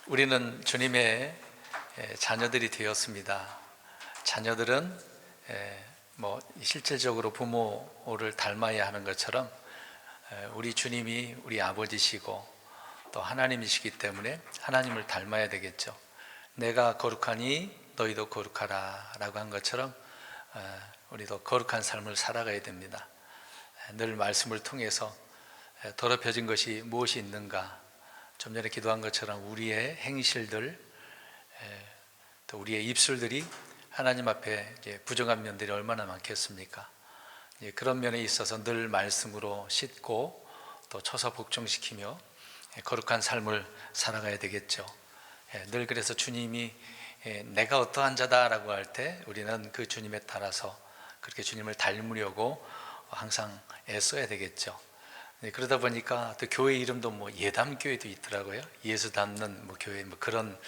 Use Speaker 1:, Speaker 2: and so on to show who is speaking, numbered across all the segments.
Speaker 1: 우리는 주님의 자녀들이 되었습니다. 자녀들은 실질적으로 부모를 닮아야 하는 것처럼 우리 주님이 우리 아버지시고 또 하나님이시기 때문에 하나님을 닮아야 되겠죠. 내가 거룩하니 너희도 거룩하라 라고 한 것처럼 우리도 거룩한 삶을 살아가야 됩니다. 늘 말씀을 통해서 더럽혀진 것이 무엇이 있는가, 좀 전에 기도한 것처럼 우리의 행실들, 또 우리의 입술들이 하나님 앞에 부정한 면들이 얼마나 많겠습니까? 그런 면에 있어서 늘 말씀으로 씻고 또 쳐서 복종시키며 거룩한 삶을 살아가야 되겠죠. 늘 그래서 주님이 내가 어떠한 자다라고 할 때 우리는 그 주님에 따라서 그렇게 주님을 닮으려고 항상 애써야 되겠죠. 그러다 보니까 또 교회 이름도 예담교회도 있더라고요. 예수 닮는 교회 그런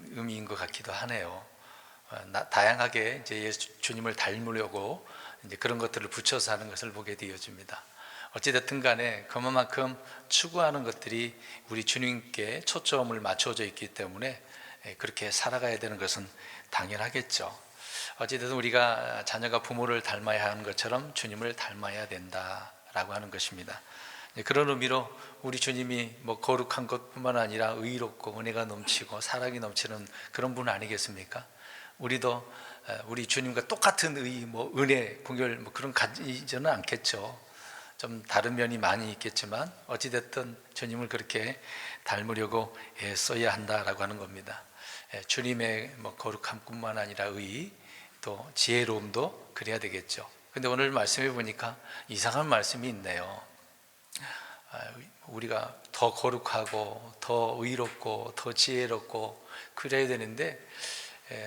Speaker 1: 의미인 것 같기도 하네요. 다양하게 이제 주님을 닮으려고 이제 그런 것들을 붙여서 하는 것을 보게 되어집니다. 어찌됐든 간에 그만큼 추구하는 것들이 우리 주님께 초점을 맞춰져 있기 때문에 그렇게 살아가야 되는 것은 당연하겠죠. 어찌됐든 우리가 자녀가 부모를 닮아야 하는 것처럼 주님을 닮아야 된다라고 하는 것입니다. 그런 의미로 우리 주님이 거룩한 것뿐만 아니라 의롭고 은혜가 넘치고 사랑이 넘치는 그런 분 아니겠습니까? 우리도 우리 주님과 똑같은 의, 은혜, 긍휼 그런 가지지는 않겠죠. 좀 다른 면이 많이 있겠지만 어찌됐든 주님을 그렇게 닮으려고 애써야 한다라고 하는 겁니다. 주님의 거룩함뿐만 아니라 의, 또 지혜로움도 그래야 되겠죠. 근데 오늘 말씀해 보니까 이상한 말씀이 있네요. 우리가 더 거룩하고 더 의롭고 더 지혜롭고 그래야 되는데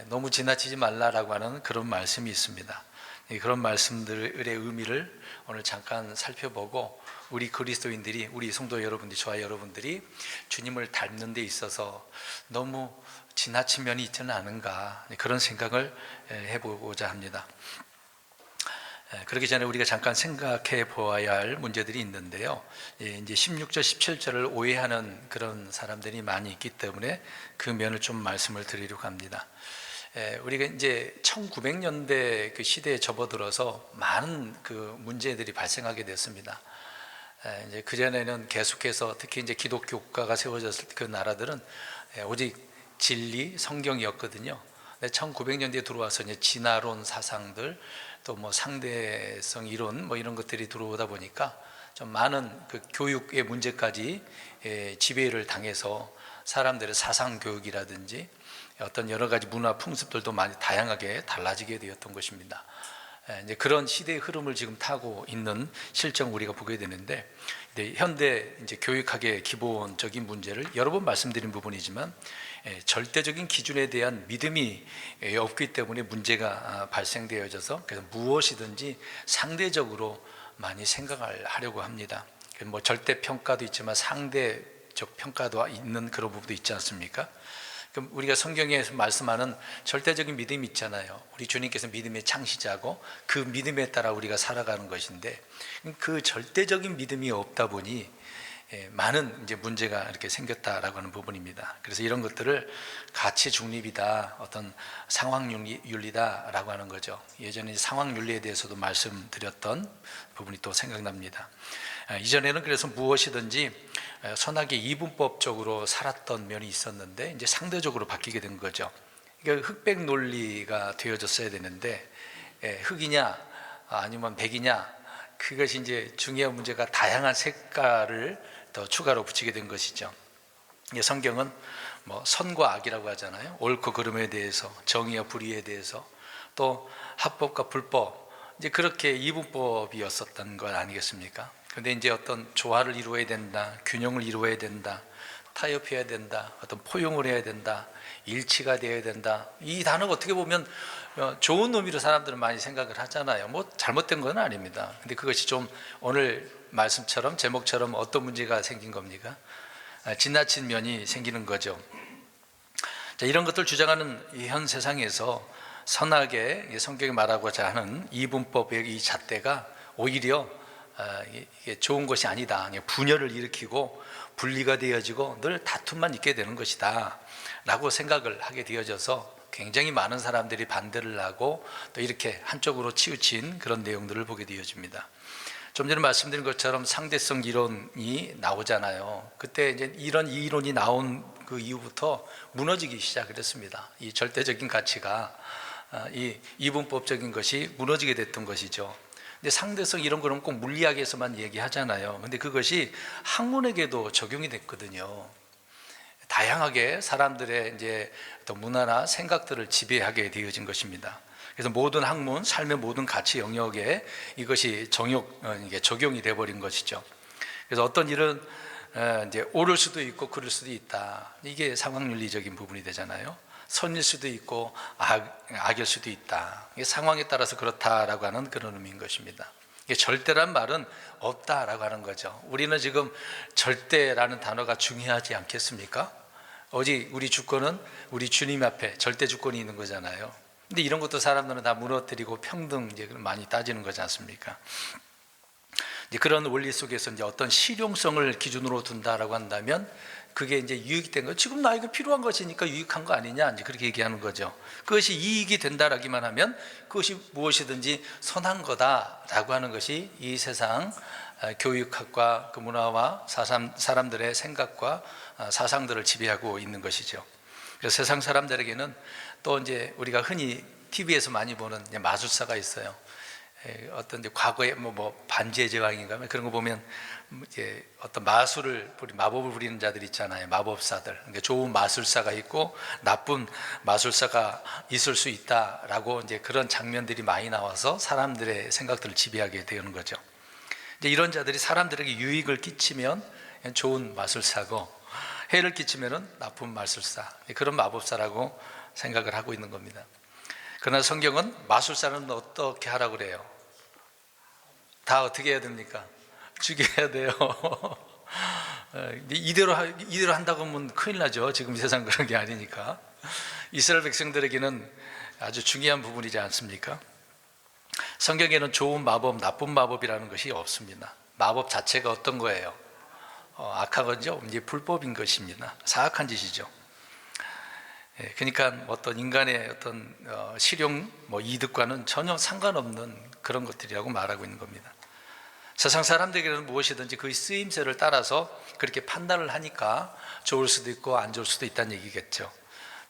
Speaker 1: 너무 지나치지 말라라고 하는 그런 말씀이 있습니다. 그런 말씀들의 의미를 오늘 잠깐 살펴보고 우리 그리스도인들이, 우리 성도 여러분들이, 저와 여러분들이 주님을 닮는 데 있어서 너무 지나친 면이 있지는 않은가, 그런 생각을 해보고자 합니다. 그러기 전에 우리가 잠깐 생각해 보아야 할 문제들이 있는데요. 이제 16절, 17절을 오해하는 그런 사람들이 많이 있기 때문에 그 면을 좀 말씀을 드리려고 합니다. 우리가 이제 1900년대 그 시대에 접어들어서 많은 그 문제들이 발생하게 됐습니다. 이제 그전에는 계속해서 특히 이제 기독교 국가가 세워졌을 때 그 나라들은 오직 진리, 성경이었거든요. 1900년대에 들어와서 이제 진화론 사상들, 또 상대성 이론 이런 것들이 들어오다 보니까 좀 많은 그 교육의 문제까지 지배를 당해서 사람들의 사상 교육이라든지 어떤 여러 가지 문화 풍습들도 많이 다양하게 달라지게 되었던 것입니다. 이제 그런 시대의 흐름을 지금 타고 있는 실정을 우리가 보게 되는데, 현대 이제 교육학의 기본적인 문제를 여러 번 말씀드린 부분이지만 절대적인 기준에 대한 믿음이 없기 때문에 문제가 발생되어져서 그래서 무엇이든지 상대적으로 많이 생각을 하려고 합니다. 절대 평가도 있지만 상대적 평가도 있는 그런 부분도 있지 않습니까? 그럼 우리가 성경에서 말씀하는 절대적인 믿음이 있잖아요. 우리 주님께서 믿음의 창시자고 그 믿음에 따라 우리가 살아가는 것인데, 그 절대적인 믿음이 없다 보니 많은 이제 문제가 이렇게 생겼다라고 하는 부분입니다. 그래서 이런 것들을 가치 중립이다, 어떤 상황윤리다라고 하는 거죠. 예전에 상황윤리에 대해서도 말씀드렸던 부분이 또 생각납니다. 이전에는 그래서 무엇이든지 선하게 이분법적으로 살았던 면이 있었는데 이제 상대적으로 바뀌게 된 거죠. 그러니까 흑백 논리가 되어졌어야 되는데 흑이냐 아니면 백이냐, 그것이 이제 중요한 문제가 다양한 색깔을 더 추가로 붙이게 된 것이죠. 성경은 선과 악이라고 하잖아요. 옳고 그름에 대해서, 정의와 불의에 대해서, 또 합법과 불법, 이제 그렇게 이분법이었었던 것 아니겠습니까? 그런데 이제 어떤 조화를 이루어야 된다, 균형을 이루어야 된다, 타협해야 된다, 어떤 포용을 해야 된다, 일치가 되어야 된다. 이 단어가 어떻게 보면 좋은 의미로 사람들은 많이 생각을 하잖아요. 잘못된 건 아닙니다. 근데 그것이 좀 오늘 말씀처럼, 제목처럼 어떤 문제가 생긴 겁니까? 지나친 면이 생기는 거죠. 자, 이런 것들 주장하는 현 세상에서 선하게 성경이 말하고자 하는 이분법의 이 잣대가 오히려 이게 좋은 것이 아니다. 분열을 일으키고 분리가 되어지고 늘 다툼만 있게 되는 것이다 라고 생각을 하게 되어져서 굉장히 많은 사람들이 반대를 하고 또 이렇게 한쪽으로 치우친 그런 내용들을 보게 되어집니다. 좀 전에 말씀드린 것처럼 상대성 이론이 나오잖아요. 그때 이제 이런 이론이 나온 그 이후부터 무너지기 시작을 했습니다. 이 절대적인 가치가 이 이분법적인 것이 무너지게 됐던 것이죠. 근데 상대성 이런 거는 꼭 물리학에서만 얘기하잖아요. 근데 그것이 학문에게도 적용이 됐거든요. 다양하게 사람들의 이제 어떤 문화나 생각들을 지배하게 되어진 것입니다. 그래서 모든 학문, 삶의 모든 가치 영역에 이것이 적용이 되어버린 것이죠. 그래서 어떤 일은 이제 옳을 수도 있고 그럴 수도 있다. 이게 상황윤리적인 부분이 되잖아요. 선일 수도 있고 악일 수도 있다. 이게 상황에 따라서 그렇다라고 하는 그런 의미인 것입니다. 이게 절대란 말은 없다라고 하는 거죠. 우리는 지금 절대라는 단어가 중요하지 않겠습니까? 오직 우리 주권은 우리 주님 앞에 절대 주권이 있는 거잖아요. 근데 이런 것도 사람들은 다 무너뜨리고 평등 이제 많이 따지는 거지 않습니까? 이제 그런 원리 속에서 이제 어떤 실용성을 기준으로 둔다라고 한다면 그게 이제 유익된 거, 지금 나에게 필요한 것이니까 유익한 거 아니냐, 이제 그렇게 얘기하는 거죠. 그것이 이익이 된다라기만 하면 그것이 무엇이든지 선한 거다라고 하는 것이 이 세상 교육학과 그 문화와 사람들의 생각과 사상들을 지배하고 있는 것이죠. 그래서 세상 사람들에게는 또 이제 우리가 흔히 TV에서 많이 보는 이제 마술사가 있어요. 어떤 이제 과거에 뭐 반지의 제왕인가 그런 거 보면 이제 어떤 마법을 부리는 자들 있잖아요. 마법사들. 그러니까 좋은 마술사가 있고 나쁜 마술사가 있을 수 있다라고 이제 그런 장면들이 많이 나와서 사람들의 생각들을 지배하게 되는 거죠. 이제 이런 자들이 사람들에게 유익을 끼치면 좋은 마술사고 해를 끼치면은 나쁜 마술사, 그런 마법사라고 생각을 하고 있는 겁니다. 그러나 성경은 마술사는 어떻게 하라고 그래요? 다 어떻게 해야 됩니까? 죽여야 돼요. 이대로 한다고 하면 큰일 나죠. 지금 세상 그런 게 아니니까. 이스라엘 백성들에게는 아주 중요한 부분이지 않습니까? 성경에는 좋은 마법, 나쁜 마법이라는 것이 없습니다. 마법 자체가 어떤 거예요? 악한 건죠. 이제 불법인 것입니다. 사악한 짓이죠. 그러니까 어떤 인간의 어떤 실용 이득과는 전혀 상관없는 그런 것들이라고 말하고 있는 겁니다. 세상 사람들에게는 무엇이든지 그 쓰임새를 따라서 그렇게 판단을 하니까 좋을 수도 있고 안 좋을 수도 있다는 얘기겠죠.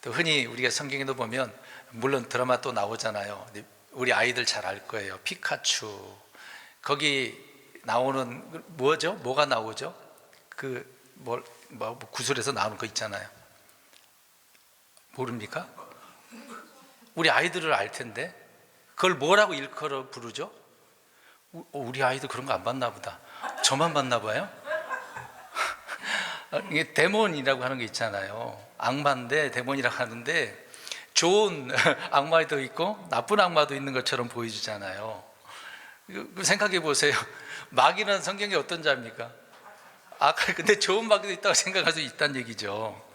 Speaker 1: 또 흔히 우리가 성경에도 보면 물론 드라마 또 나오잖아요. 우리 아이들 잘 알 거예요. 피카츄. 거기 나오는 뭐죠? 뭐가 나오죠? 구슬에서 나오는 거 있잖아요. 모릅니까? 우리 아이들을 알 텐데 그걸 뭐라고 일컬어 부르죠? 우리 아이들 그런 거 안 봤나 보다. 저만 봤나 봐요? 이게 데몬이라고 하는 게 있잖아요. 악마인데 데몬이라고 하는데 좋은 악마도 있고 나쁜 악마도 있는 것처럼 보여주잖아요. 생각해 보세요. 마귀는 성경에 어떤 자입니까? 근데 좋은 마귀도 있다고 생각할 수 있다는 얘기죠.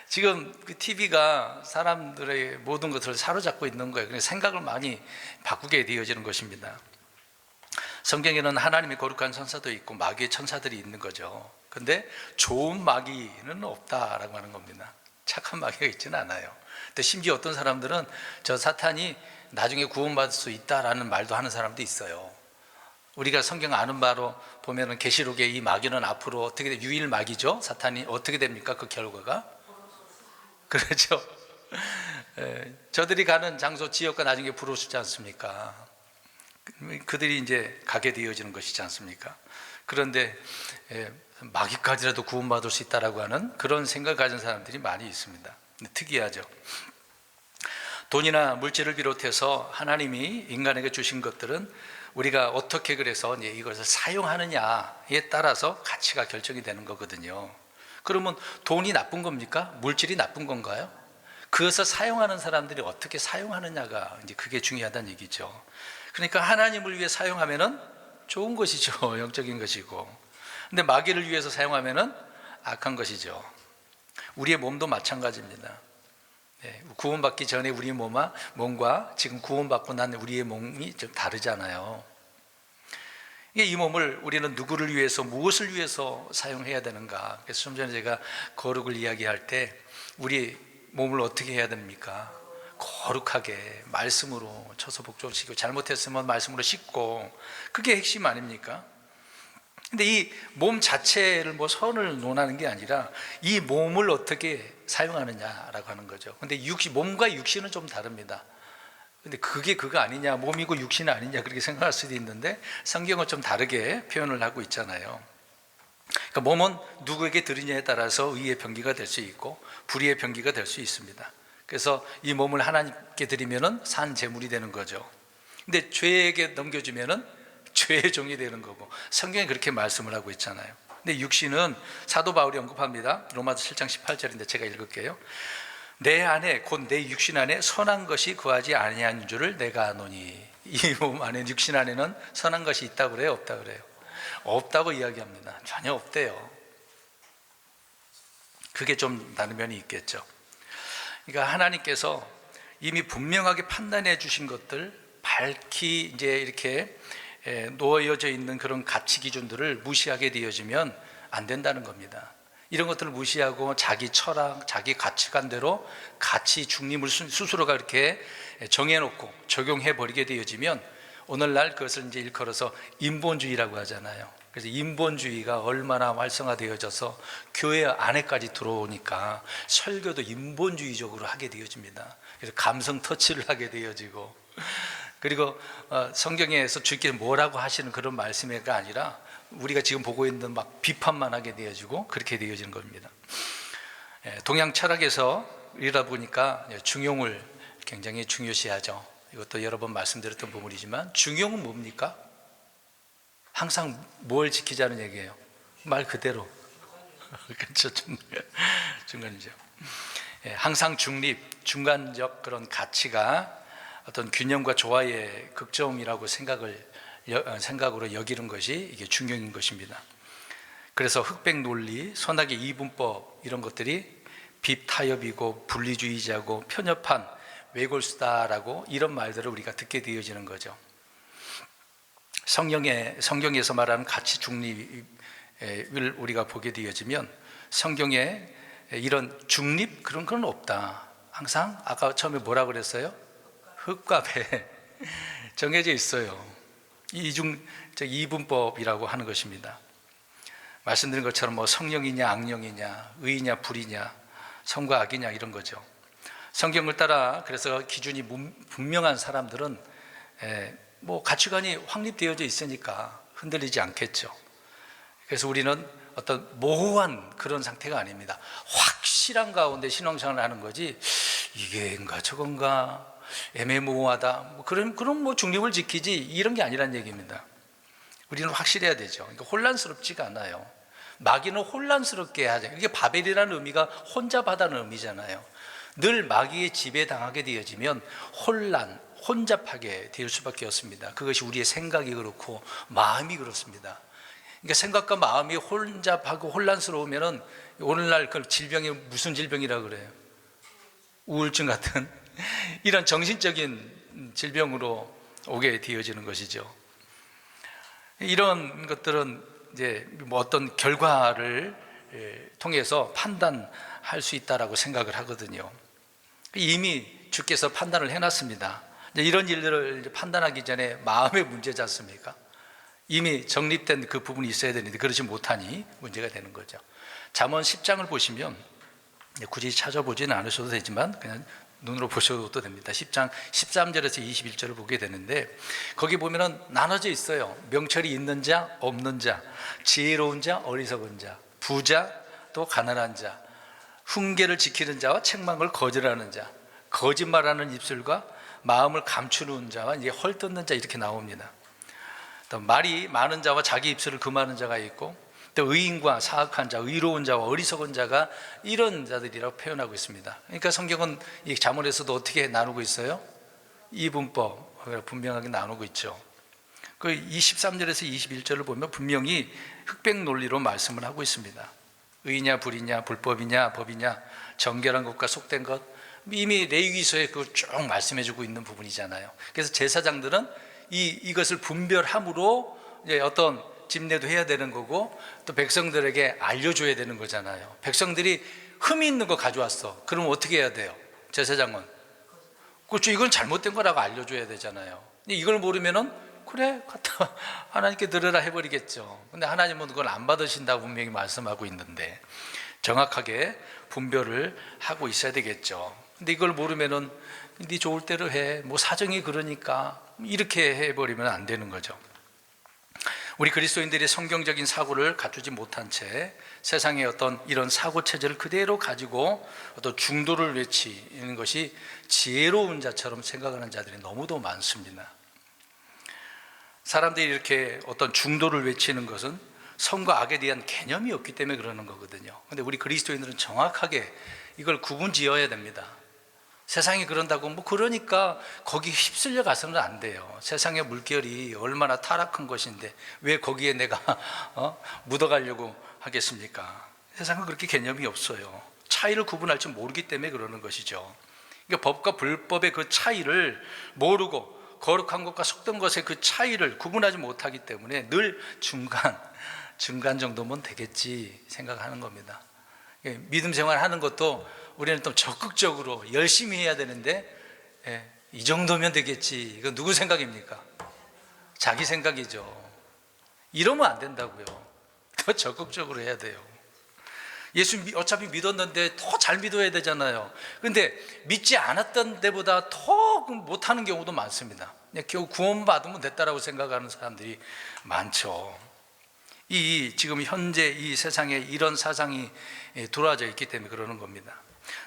Speaker 1: 지금 그 TV가 사람들의 모든 것을 사로잡고 있는 거예요. 그래서 생각을 많이 바꾸게 되어지는 것입니다. 성경에는 하나님의 거룩한 천사도 있고 마귀의 천사들이 있는 거죠. 근데 좋은 마귀는 없다라고 하는 겁니다. 착한 마귀가 있지는 않아요. 근데 심지어 어떤 사람들은 저 사탄이 나중에 구원받을 수 있다라는 말도 하는 사람도 있어요. 우리가 성경 아는 바로 보면은 계시록에 이 마귀는 앞으로 어떻게 돼? 유일 마귀죠. 사탄이 어떻게 됩니까? 그 결과가 그렇죠. 저들이 가는 장소 지역과 나중에 부르시지 않습니까? 그들이 이제 가게 되어지는 것이지 않습니까? 그런데 마귀까지라도 구원받을 수 있다라고 하는 그런 생각을 가진 사람들이 많이 있습니다. 특이하죠. 돈이나 물질을 비롯해서 하나님이 인간에게 주신 것들은 우리가 어떻게 그래서 이것을 사용하느냐에 따라서 가치가 결정이 되는 거거든요. 그러면 돈이 나쁜 겁니까? 물질이 나쁜 건가요? 그것을 사용하는 사람들이 어떻게 사용하느냐가 이제 그게 중요하다는 얘기죠. 그러니까 하나님을 위해 사용하면은 좋은 것이죠. 영적인 것이고. 근데 마귀를 위해서 사용하면은 악한 것이죠. 우리의 몸도 마찬가지입니다. 구원받기 전에 우리의 몸과 지금 구원받고 난 우리의 몸이 좀 다르잖아요. 이 몸을 우리는 누구를 위해서, 무엇을 위해서 사용해야 되는가? 그래서 좀 전에 제가 거룩을 이야기할 때 우리 몸을 어떻게 해야 됩니까? 거룩하게 말씀으로 쳐서 복종시키고, 잘못했으면 말씀으로 씻고, 그게 핵심 아닙니까? 근데 이 몸 자체를 뭐 선을 논하는 게 아니라 이 몸을 어떻게 사용하느냐라고 하는 거죠. 근데 몸과 육신은 좀 다릅니다. 근데 그게 그거 아니냐, 몸이고 육신 아니냐, 그렇게 생각할 수도 있는데 성경은 좀 다르게 표현을 하고 있잖아요. 그러니까 몸은 누구에게 드리냐에 따라서 의의 병기가 될 수 있고 불의의 병기가 될 수 있습니다. 그래서 이 몸을 하나님께 드리면은 산 제물이 되는 거죠. 근데 죄에게 넘겨주면은 죄의 종이 되는 거고, 성경에 그렇게 말씀을 하고 있잖아요. 근데 육신은 사도 바울이 언급합니다. 로마서 7장 18절인데 제가 읽을게요. 내 안에, 곧 내 육신 안에 선한 것이 거하지 아니한 줄을 내가 아노니. 이 몸 안에, 육신 안에는 선한 것이 있다고 그래요, 없다고 그래요? 없다고 이야기합니다. 전혀 없대요. 그게 좀 다른 면이 있겠죠. 그러니까 하나님께서 이미 분명하게 판단해 주신 것들, 밝히 이제 이렇게 놓여져 있는 그런 가치 기준들을 무시하게 되어지면 안 된다는 겁니다. 이런 것들을 무시하고 자기 철학, 자기 가치관대로 가치 중립을 스스로가 이렇게 정해놓고 적용해 버리게 되어지면 오늘날 그것을 이제 일컬어서 인본주의라고 하잖아요. 그래서 인본주의가 얼마나 활성화되어져서 교회 안에까지 들어오니까 설교도 인본주의적으로 하게 되어집니다. 그래서 감성 터치를 하게 되어지고, 그리고 성경에서 주께서 뭐라고 하시는 그런 말씀이 아니라 우리가 지금 보고 있는 막 비판만 하게 되어지고 그렇게 되어지는 겁니다. 동양 철학에서 이러다 보니까 중용을 굉장히 중요시하죠. 이것도 여러 번 말씀드렸던 부분이지만, 중용은 뭡니까? 항상 뭘 지키자는 얘기예요. 말 그대로. 그렇죠. 중간이죠. 항상 중립, 중간적 그런 가치가 어떤 균형과 조화의 극점이라고 생각으로 여기는 것이 이게 중용인 것입니다. 그래서 흑백 논리, 선악의 이분법, 이런 것들이 빕타협이고 분리주의자고 편협한 외골수다라고 이런 말들을 우리가 듣게 되어지는 거죠. 성경에서 말하는 가치 중립을 우리가 보게 되어지면 성경에 이런 중립 그런 건 없다. 항상 아까 처음에 뭐라 그랬어요? 흙과 배 정해져 있어요. 이분법이라고 하는 것입니다. 말씀드린 것처럼 뭐 성령이냐 악령이냐, 의냐 불이냐, 선과 악이냐, 이런 거죠. 성경을 따라 그래서 기준이 분명한 사람들은 뭐 가치관이 확립되어져 있으니까 흔들리지 않겠죠. 그래서 우리는 어떤 모호한 그런 상태가 아닙니다. 확실한 가운데 신앙생활을 하는 거지, 이게인가 저건가 애매모호하다, 그런 중립을 지키지, 이런 게 아니란 얘기입니다. 우리는 확실해야 되죠. 그러니까 혼란스럽지가 않아요. 마귀는 혼란스럽게 하죠. 이게 바벨이라는 의미가 혼잡하다는 의미잖아요. 늘 마귀의 지배당하게 되어지면 혼잡하게 될 수밖에 없습니다. 그것이 우리의 생각이 그렇고 마음이 그렇습니다. 그러니까 생각과 마음이 혼잡하고 혼란스러우면은 오늘날 그 질병이 무슨 질병이라고 그래요? 우울증 같은 이런 정신적인 질병으로 오게 되어지는 것이죠. 이런 것들은 이제 뭐 어떤 결과를 통해서 판단할 수 있다라고 생각을 하거든요. 이미 주께서 판단을 해놨습니다. 이런 일들을 판단하기 전에 마음의 문제지 않습니까? 이미 정립된 그 부분이 있어야 되는데 그러지 못하니 문제가 되는 거죠. 잠언 10장을 보시면, 굳이 찾아보지는 않으셔도 되지만 그냥 눈으로 보셔도 됩니다. 10장 13절에서 21절을 보게 되는데, 거기 보면은 나눠져 있어요. 명철이 있는 자, 없는 자, 지혜로운 자, 어리석은 자, 부자, 또 가난한 자, 훈계를 지키는 자와 책망을 거절하는 자, 거짓말하는 입술과 마음을 감추는 자와 이제 헐뜯는 자, 이렇게 나옵니다. 또 말이 많은 자와 자기 입술을 금하는 자가 있고, 또 의인과 사악한 자, 의로운 자와 어리석은 자가 이런 자들이라고 표현하고 있습니다. 그러니까 성경은 이 잠언에서도 어떻게 나누고 있어요? 이분법 분명하게 나누고 있죠. 그 23절에서 21절을 보면 분명히 흑백 논리로 말씀을 하고 있습니다. 의냐 불이냐, 불법이냐 법이냐, 정결한 것과 속된 것, 이미 레위기서에 그걸 쭉 말씀해주고 있는 부분이잖아요. 그래서 제사장들은 이것을 분별함으로 이제 어떤 집례도 해야 되는 거고, 또 백성들에게 알려줘야 되는 거잖아요. 백성들이 흠이 있는 거 가져왔어. 그럼 어떻게 해야 돼요? 제사장은 그렇죠, 이건 잘못된 거라고 알려줘야 되잖아요. 이걸 모르면은 그래 갖다 하나님께 드려라 해버리겠죠. 근데 하나님은 그걸 안 받으신다고 분명히 말씀하고 있는데 정확하게 분별을 하고 있어야 되겠죠. 근데 이걸 모르면은 네 좋을 대로 해, 뭐 사정이 그러니까, 이렇게 해버리면 안 되는 거죠. 우리 그리스도인들이 성경적인 사고를 갖추지 못한 채 세상의 어떤 이런 사고 체제를 그대로 가지고 어떤 중도를 외치는 것이 지혜로운 자처럼 생각하는 자들이 너무도 많습니다. 사람들이 이렇게 어떤 중도를 외치는 것은 선과 악에 대한 개념이 없기 때문에 그러는 거거든요. 근데 우리 그리스도인들은 정확하게 이걸 구분 지어야 됩니다. 세상이 그런다고 뭐 그러니까 거기 휩쓸려 가서는 안 돼요. 세상의 물결이 얼마나 타락한 것인데 왜 거기에 내가 묻어가려고 하겠습니까? 세상은 그렇게 개념이 없어요. 차이를 구분할 줄 모르기 때문에 그러는 것이죠. 그러니까 법과 불법의 그 차이를 모르고 거룩한 것과 속된 것의 그 차이를 구분하지 못하기 때문에 늘 중간 정도면 되겠지 생각하는 겁니다. 믿음 생활하는 것도 우리는 또 적극적으로 열심히 해야 되는데 이 정도면 되겠지, 이건 누구 생각입니까? 자기 생각이죠. 이러면 안 된다고요. 더 적극적으로 해야 돼요. 예수 어차피 믿었는데 더 잘 믿어야 되잖아요. 근데 믿지 않았던 데보다 더 못하는 경우도 많습니다. 겨우 구원받으면 됐다라고 생각하는 사람들이 많죠. 지금 현재 이 세상에 이런 사상이 들어와져 있기 때문에 그러는 겁니다.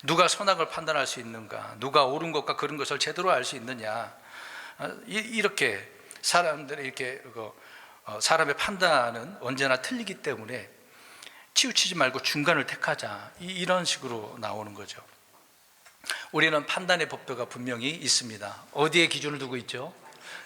Speaker 1: 누가 선악을 판단할 수 있는가, 누가 옳은 것과 그른 것을 제대로 알 수 있느냐, 이렇게 사람들의 이렇게 사람의 판단은 언제나 틀리기 때문에 치우치지 말고 중간을 택하자, 이런 식으로 나오는 거죠. 우리는 판단의 법도가 분명히 있습니다. 어디에 기준을 두고 있죠?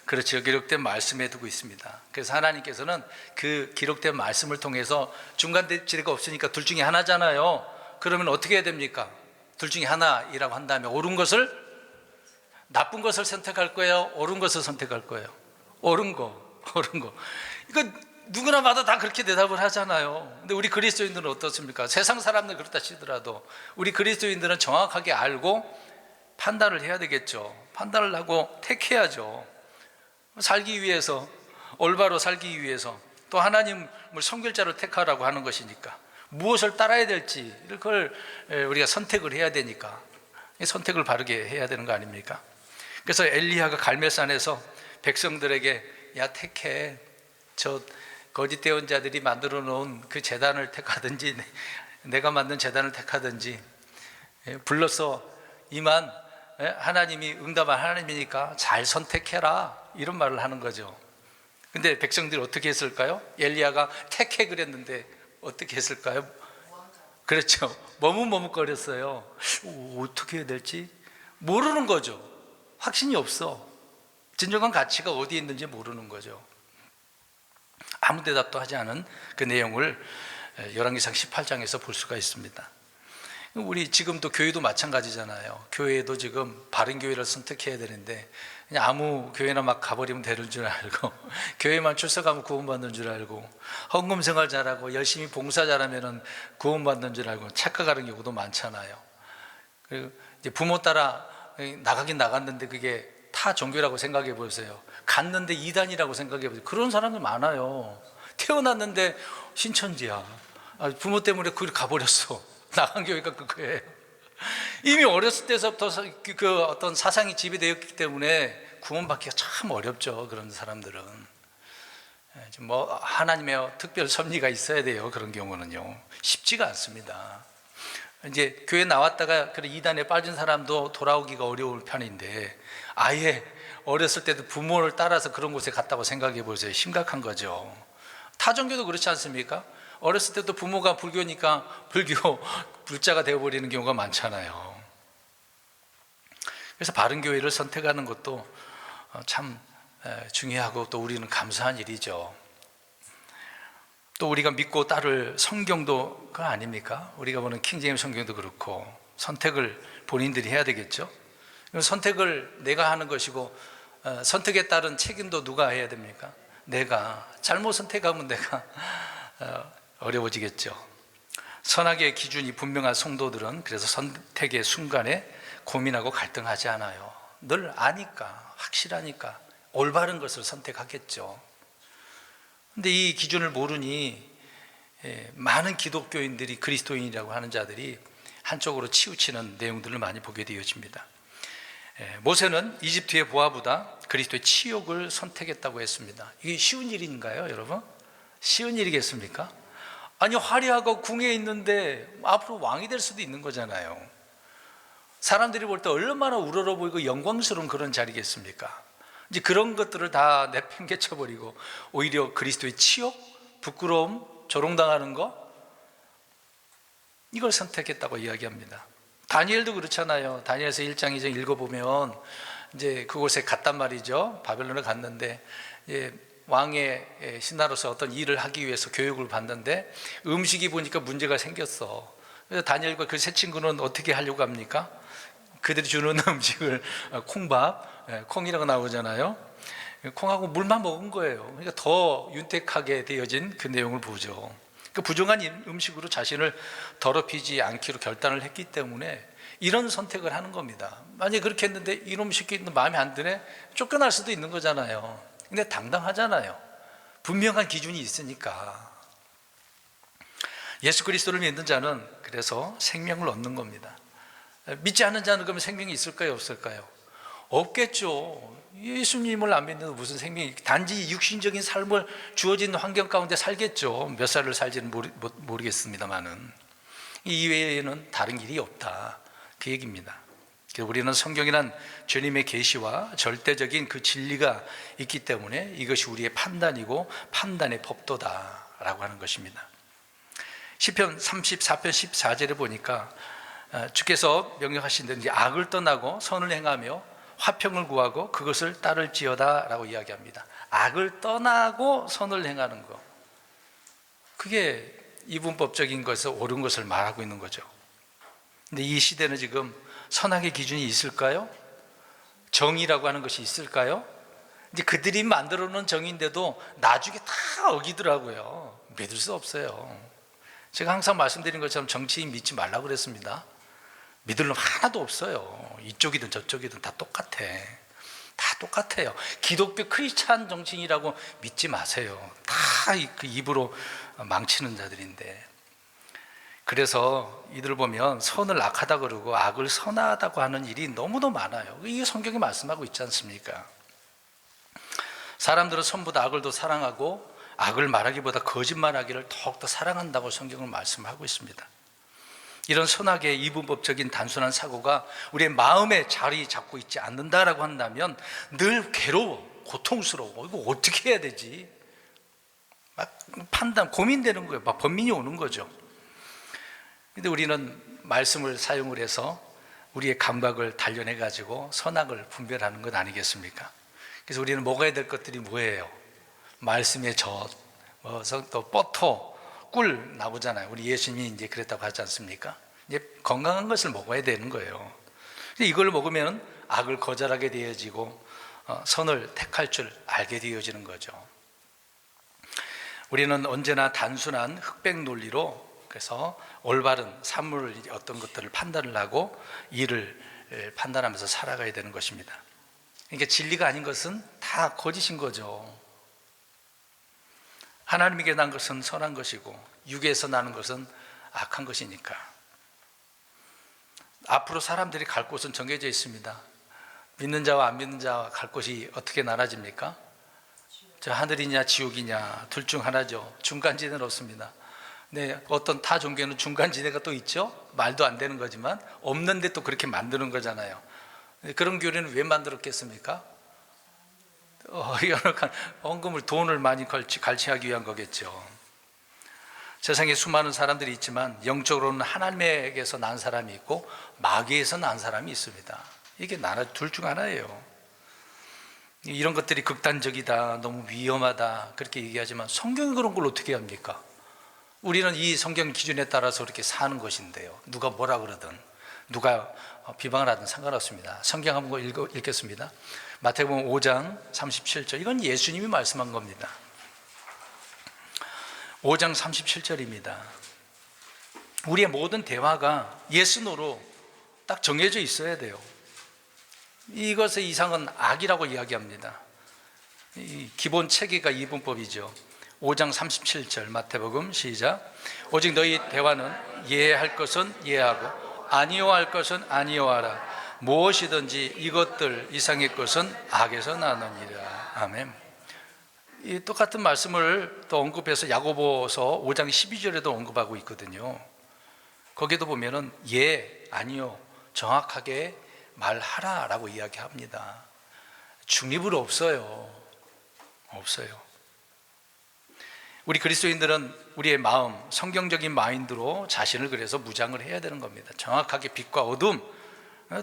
Speaker 1: 그렇죠, 기록된 말씀에 두고 있습니다. 그래서 하나님께서는 그 기록된 말씀을 통해서 중간 지대가 없으니까 둘 중에 하나잖아요. 그러면 어떻게 해야 됩니까? 둘 중에 하나이라고 한다면 옳은 것을, 나쁜 것을 선택할 거예요? 옳은 것을 선택할 거예요? 옳은 거. 이거 누구나 봐도 다 그렇게 대답을 하잖아요. 근데 우리 그리스도인들은 어떻습니까? 세상 사람들 그렇다 치더라도 우리 그리스도인들은 정확하게 알고 판단을 해야 되겠죠. 판단을 하고 택해야죠. 살기 위해서, 올바로 살기 위해서, 또 하나님을 섬길 자를 택하라고 하는 것이니까 무엇을 따라야 될지 그걸 우리가 선택을 해야 되니까 선택을 바르게 해야 되는 거 아닙니까? 그래서 엘리야가 갈멜산에서 백성들에게 야 택해, 저 거짓 대언자들이 만들어 놓은 그 제단을 택하든지 내가 만든 제단을 택하든지 불러서 이만 하나님이 응답한 하나님이니까 잘 선택해라, 이런 말을 하는 거죠. 근데 백성들이 어떻게 했을까요? 엘리야가 택해 그랬는데 어떻게 했을까요? 그렇죠, 머뭇머뭇거렸어요. 어떻게 해야 될지 모르는 거죠. 확신이 없어. 진정한 가치가 어디에 있는지 모르는 거죠. 아무 대답도 하지 않은 그 내용을 열왕기상 18장에서 볼 수가 있습니다. 우리 지금도 교회도 마찬가지잖아요. 교회도 지금 바른 교회를 선택해야 되는데 그냥 아무 교회나 막 가버리면 되는 줄 알고 교회만 출석하면 구원받는 줄 알고 헌금 생활 잘하고 열심히 봉사 잘하면 구원받는 줄 알고 착각하는 경우도 많잖아요. 그리고 이제 부모 따라 나가긴 나갔는데 그게 타 종교라고 생각해 보세요. 갔는데 이단이라고 생각해 보세요. 그런 사람들 많아요. 태어났는데 신천지야. 부모 때문에 그걸 가버렸어. 나간 교회가 그거예요. 이미 어렸을 때서부터 그 어떤 사상이 지배되었기 때문에 구원받기가 참 어렵죠. 그런 사람들은 뭐 하나님의 특별 섭리가 있어야 돼요. 그런 경우는요, 쉽지가 않습니다. 이제 교회 나왔다가 그런 이단에 빠진 사람도 돌아오기가 어려울 편인데 아예 어렸을 때도 부모를 따라서 그런 곳에 갔다고 생각해 보세요. 심각한 거죠. 타종교도 그렇지 않습니까? 어렸을 때도 부모가 불교니까 불자가 되어버리는 경우가 많잖아요. 그래서 바른 교회를 선택하는 것도 참 중요하고 또 우리는 감사한 일이죠. 또 우리가 믿고 따를 성경도 그거 아닙니까? 우리가 보는 킹제임스 성경도 그렇고 선택을 본인들이 해야 되겠죠. 선택을 내가 하는 것이고 선택에 따른 책임도 누가 해야 됩니까? 내가 잘못 선택하면 내가 어려워지겠죠. 선악의 기준이 분명한 성도들은 그래서 선택의 순간에 고민하고 갈등하지 않아요. 늘 아니까, 확실하니까 올바른 것을 선택하겠죠. 근데 이 기준을 모르니 많은 기독교인들이, 그리스도인이라고 하는 자들이 한쪽으로 치우치는 내용들을 많이 보게 되어집니다. 모세는 이집트의 보아보다 그리스도의 치욕을 선택했다고 했습니다. 이게 쉬운 일인가요, 여러분? 쉬운 일이겠습니까? 아니, 화려하고 궁에 있는데 앞으로 왕이 될 수도 있는 거잖아요. 사람들이 볼 때 얼마나 우러러 보이고 영광스러운 그런 자리겠습니까? 이제 그런 것들을 다 내팽개쳐버리고 오히려 그리스도의 치욕, 부끄러움, 조롱당하는 거, 이걸 선택했다고 이야기합니다. 다니엘도 그렇잖아요. 다니엘서 1장 2장 읽어보면 이제 그곳에 갔단 말이죠. 바벨론에 갔는데 왕의 신하로서 어떤 일을 하기 위해서 교육을 받는데 음식이 보니까 문제가 생겼어. 그래서 다니엘과 그 세 친구는 어떻게 하려고 합니까? 그들이 주는 음식을 콩밥, 콩이라고 나오잖아요. 콩하고 물만 먹은 거예요. 그러니까 더 윤택하게 되어진 그 내용을 보죠. 그 부정한 음식으로 자신을 더럽히지 않기로 결단을 했기 때문에 이런 선택을 하는 겁니다. 만약에 그렇게 했는데 이놈 새끼는 마음에 안 드네? 쫓겨날 수도 있는 거잖아요. 근데 당당하잖아요. 분명한 기준이 있으니까. 예수 그리스도를 믿는 자는 그래서 생명을 얻는 겁니다. 믿지 않는 자는 그러면 생명이 있을까요, 없을까요? 없겠죠. 예수님을 안 믿는 무슨 생명이, 단지 육신적인 삶을 주어진 환경 가운데 살겠죠. 몇 살을 살지는 모르겠습니다만은 이 이외에는 다른 길이 없다, 그 얘기입니다. 우리는 성경이란 주님의 계시와 절대적인 그 진리가 있기 때문에 이것이 우리의 판단이고 판단의 법도다라고 하는 것입니다. 시편 34편 14절에 보니까 주께서 명령하신 대로 악을 떠나고 선을 행하며 화평을 구하고 그것을 따를지어다 라고 이야기합니다. 악을 떠나고 선을 행하는 것, 그게 이분법적인 것에서 옳은 것을 말하고 있는 거죠. 근데 이 시대는 지금 선악의 기준이 있을까요? 정의라고 하는 것이 있을까요? 이제 그들이 만들어 놓은 정의인데도 나중에 다 어기더라고요. 믿을 수 없어요. 제가 항상 말씀드린 것처럼 정치인 믿지 말라고 그랬습니다. 믿을 놈 하나도 없어요. 이쪽이든 저쪽이든 다 똑같아. 다 똑같아요. 기독교 크리스찬 정치인이라고 믿지 마세요. 다 그 입으로 망치는 자들인데. 그래서 이들을 보면 선을 악하다 그러고 악을 선하다고 하는 일이 너무도 많아요. 이게 성경이 말씀하고 있지 않습니까? 사람들은 선보다 악을 더 사랑하고 악을 말하기보다 거짓말하기를 더욱더 사랑한다고 성경은 말씀하고 있습니다. 이런 선악의 이분법적인 단순한 사고가 우리의 마음에 자리 잡고 있지 않는다라고 한다면 늘 괴로워, 고통스러워. 이거 어떻게 해야 되지? 막 판단, 고민되는 거예요. 막 번민이 오는 거죠. 근데 우리는 말씀을 사용을 해서 우리의 감각을 단련해 가지고 선악을 분별하는 것 아니겠습니까? 그래서 우리는 먹어야 될 것들이 뭐예요? 말씀의 젖, 또 버터, 꿀 나오잖아요. 우리 예수님이 이제 그랬다고 하지 않습니까? 이제 건강한 것을 먹어야 되는 거예요. 이걸 먹으면 악을 거절하게 되어지고 선을 택할 줄 알게 되어지는 거죠. 우리는 언제나 단순한 흑백 논리로, 그래서 올바른 사물 어떤 것들을 판단을 하고 일을 판단하면서 살아가야 되는 것입니다. 그러니까 진리가 아닌 것은 다 거짓인 거죠. 하나님에게 난 것은 선한 것이고 육에서 나는 것은 악한 것이니까. 앞으로 사람들이 갈 곳은 정해져 있습니다. 믿는 자와 안 믿는 자와 갈 곳이 어떻게 나눠집니까? 저 하늘이냐 지옥이냐 둘 중 하나죠. 중간지대는 없습니다. 네, 어떤 타 종교는 중간지대가 또 있죠. 말도 안 되는 거지만 없는데 또 그렇게 만드는 거잖아요. 그런 교리는 왜 만들었겠습니까? 헌금을, 돈을 많이 갈취하기 위한 거겠죠. 세상에 수많은 사람들이 있지만 영적으로는 하나님에게서 난 사람이 있고 마귀에서 난 사람이 있습니다. 이게 둘 중 하나예요. 이런 것들이 극단적이다, 너무 위험하다 그렇게 얘기하지만 성경이 그런 걸 어떻게 합니까? 우리는 이 성경 기준에 따라서 그렇게 사는 것인데요. 누가 뭐라 그러든 누가 비방을 하든 상관없습니다. 성경 한번 읽겠습니다. 마태복음 5장 37절, 이건 예수님이 말씀한 겁니다. 5장 37절입니다. 우리의 모든 대화가 예스노로 딱 정해져 있어야 돼요. 이것의 이상은 악이라고 이야기합니다. 이 기본 체계가 이분법이죠. 5장 37절 마태복음 시작. 오직 너희 대화는 예할 것은 예하고 아니요할 것은 아니요하라. 무엇이든지 이것들 이상의 것은 악에서 나느니라. 아멘. 이 똑같은 말씀을 또 언급해서 야고보서 5장 12절에도 언급하고 있거든요. 거기도 보면은 예, 아니요 정확하게 말하라라고 이야기합니다. 중립으로 없어요. 우리 그리스도인들은 우리의 마음, 성경적인 마인드로 자신을 그래서 무장을 해야 되는 겁니다. 정확하게 빛과 어둠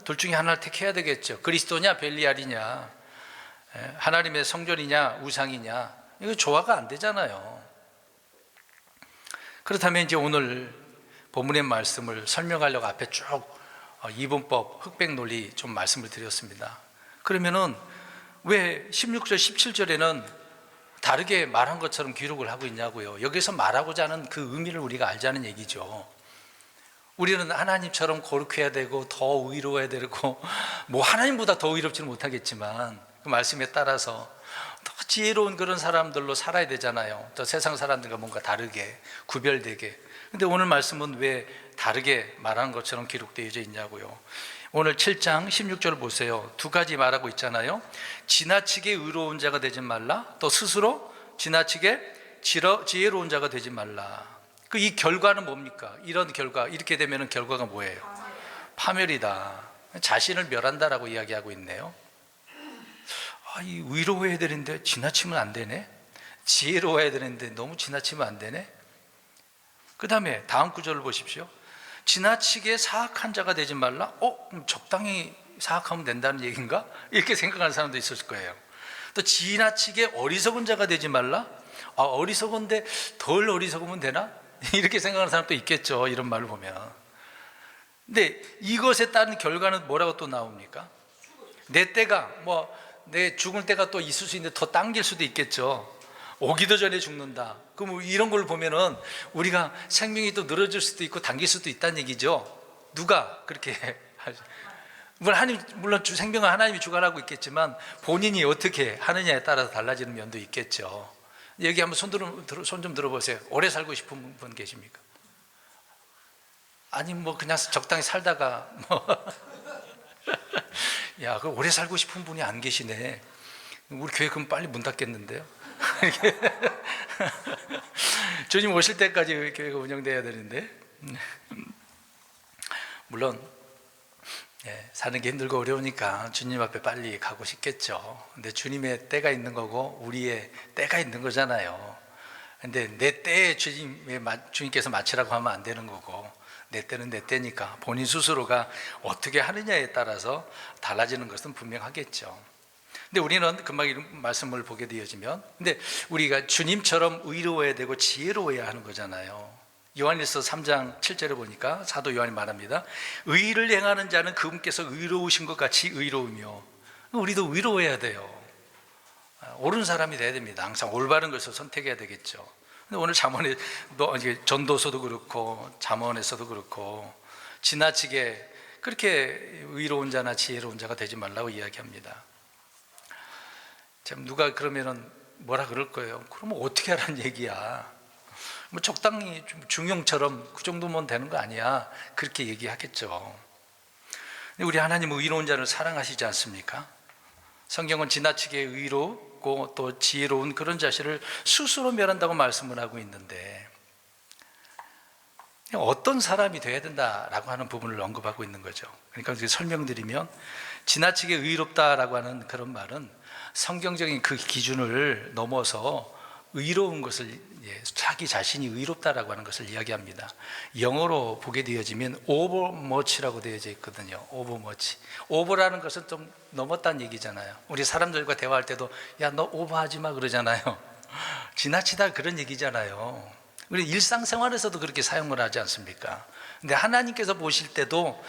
Speaker 1: 둘 중에 하나를 택해야 되겠죠. 그리스도냐 벨리알이냐, 하나님의 성전이냐 우상이냐, 이거 조화가 안 되잖아요. 그렇다면 이제 오늘 본문의 말씀을 설명하려고 앞에 쭉 이분법, 흑백 논리 좀 말씀을 드렸습니다. 그러면은 왜 16절, 17절에는 다르게 말한 것처럼 기록을 하고 있냐고요. 여기서 말하고자 하는 그 의미를 우리가 알자는 얘기죠. 우리는 하나님처럼 거룩해야 되고 더 의로워야 되고 뭐 하나님보다 더 의롭지는 못하겠지만 그 말씀에 따라서 더 지혜로운 그런 사람들로 살아야 되잖아요. 또 세상 사람들과 뭔가 다르게 구별되게. 근데 오늘 말씀은 왜 다르게 말하는 것처럼 기록되어져 있냐고요. 오늘 7장 16절을 보세요. 두 가지 말하고 있잖아요. 지나치게 의로운 자가 되지 말라. 또 스스로 지나치게 지혜로운 자가 되지 말라. 그 이 결과는 뭡니까? 이런 결과, 이렇게 되면 결과가 뭐예요? 파멸이다. 자신을 멸한다라고 이야기하고 있네요. 이 의로워야 되는데 지나치면 안 되네. 지혜로워야 되는데 너무 지나치면 안 되네. 그 다음에 다음 구절을 보십시오. 지나치게 사악한 자가 되지 말라. 그럼 적당히 사악하면 된다는 얘기인가? 이렇게 생각하는 사람도 있을 거예요. 또 지나치게 어리석은 자가 되지 말라. 어리석은데 덜 어리석으면 되나? 이렇게 생각하는 사람도 있겠죠. 이런 말을 보면. 근데 이것에 따른 결과는 뭐라고 또 나옵니까? 내 때가 내 죽을 때가 또 있을 수 있는데 더 당길 수도 있겠죠. 오기도 전에 죽는다. 그럼 이런 걸 보면은 우리가 생명이 또 늘어질 수도 있고 당길 수도 있다는 얘기죠. 누가 그렇게 하죠? 물론 생명은 하나님이 주관하고 있겠지만 본인이 어떻게 하느냐에 따라서 달라지는 면도 있겠죠. 여기 한번 손 좀 들어보세요. 오래 살고 싶은 분 계십니까? 아니 그냥 적당히 살다가 야, 그 오래 살고 싶은 분이 안 계시네. 우리 교회 그럼 빨리 문 닫겠는데요? 주님 오실 때까지 교회가 운영돼야 되는데 물론 사는 게 힘들고 어려우니까 주님 앞에 빨리 가고 싶겠죠. 근데 주님의 때가 있는 거고 우리의 때가 있는 거잖아요. 근데 내 때에 주님께서 마치라고 하면 안 되는 거고 내 때는 내 때니까 본인 스스로가 어떻게 하느냐에 따라서 달라지는 것은 분명하겠죠. 근데 우리는 금방 이런 말씀을 보게 되어지면 근데 우리가 주님처럼 의로워야 되고 지혜로워야 하는 거잖아요. 요한일서 3장 7절에 보니까 사도 요한이 말합니다. 의를 행하는 자는 그분께서 의로우신 것 같이 의로우며. 우리도 의로워야 돼요. 옳은 사람이 돼야 됩니다. 항상 올바른 것을 선택해야 되겠죠. 근데 오늘 잠언에 전도서도 그렇고 잠언에서도 그렇고 지나치게 그렇게 의로운 자나 지혜로운 자가 되지 말라고 이야기합니다. 참 누가 그러면은 뭐라 그럴 거예요. 그러면 어떻게 하라는 얘기야. 적당히 좀 중용처럼 그 정도면 되는 거 아니야. 그렇게 얘기하겠죠. 근데 우리 하나님은 의로운 자를 사랑하시지 않습니까? 성경은 지나치게 의롭고 또 지혜로운 그런 자신을 스스로 멸한다고 말씀을 하고 있는데 어떤 사람이 돼야 된다라고 하는 부분을 언급하고 있는 거죠. 그러니까 설명드리면 지나치게 의롭다라고 하는 그런 말은 성경적인 그 기준을 넘어서 의로운 것을 자기 자신이 의롭다라고 하는 것을 이야기합니다. 영어로 보게 되어지면 overmuch라고 되어져 있거든요. overmuch. over라는 것은 좀 넘었다는 얘기잖아요. 우리 사람들과 대화할 때도 야, 너 오버하지 마 그러잖아요. 지나치다 그런 얘기잖아요. 우리 일상생활에서도 그렇게 사용을 하지 않습니까? 근데 하나님께서 보실 때도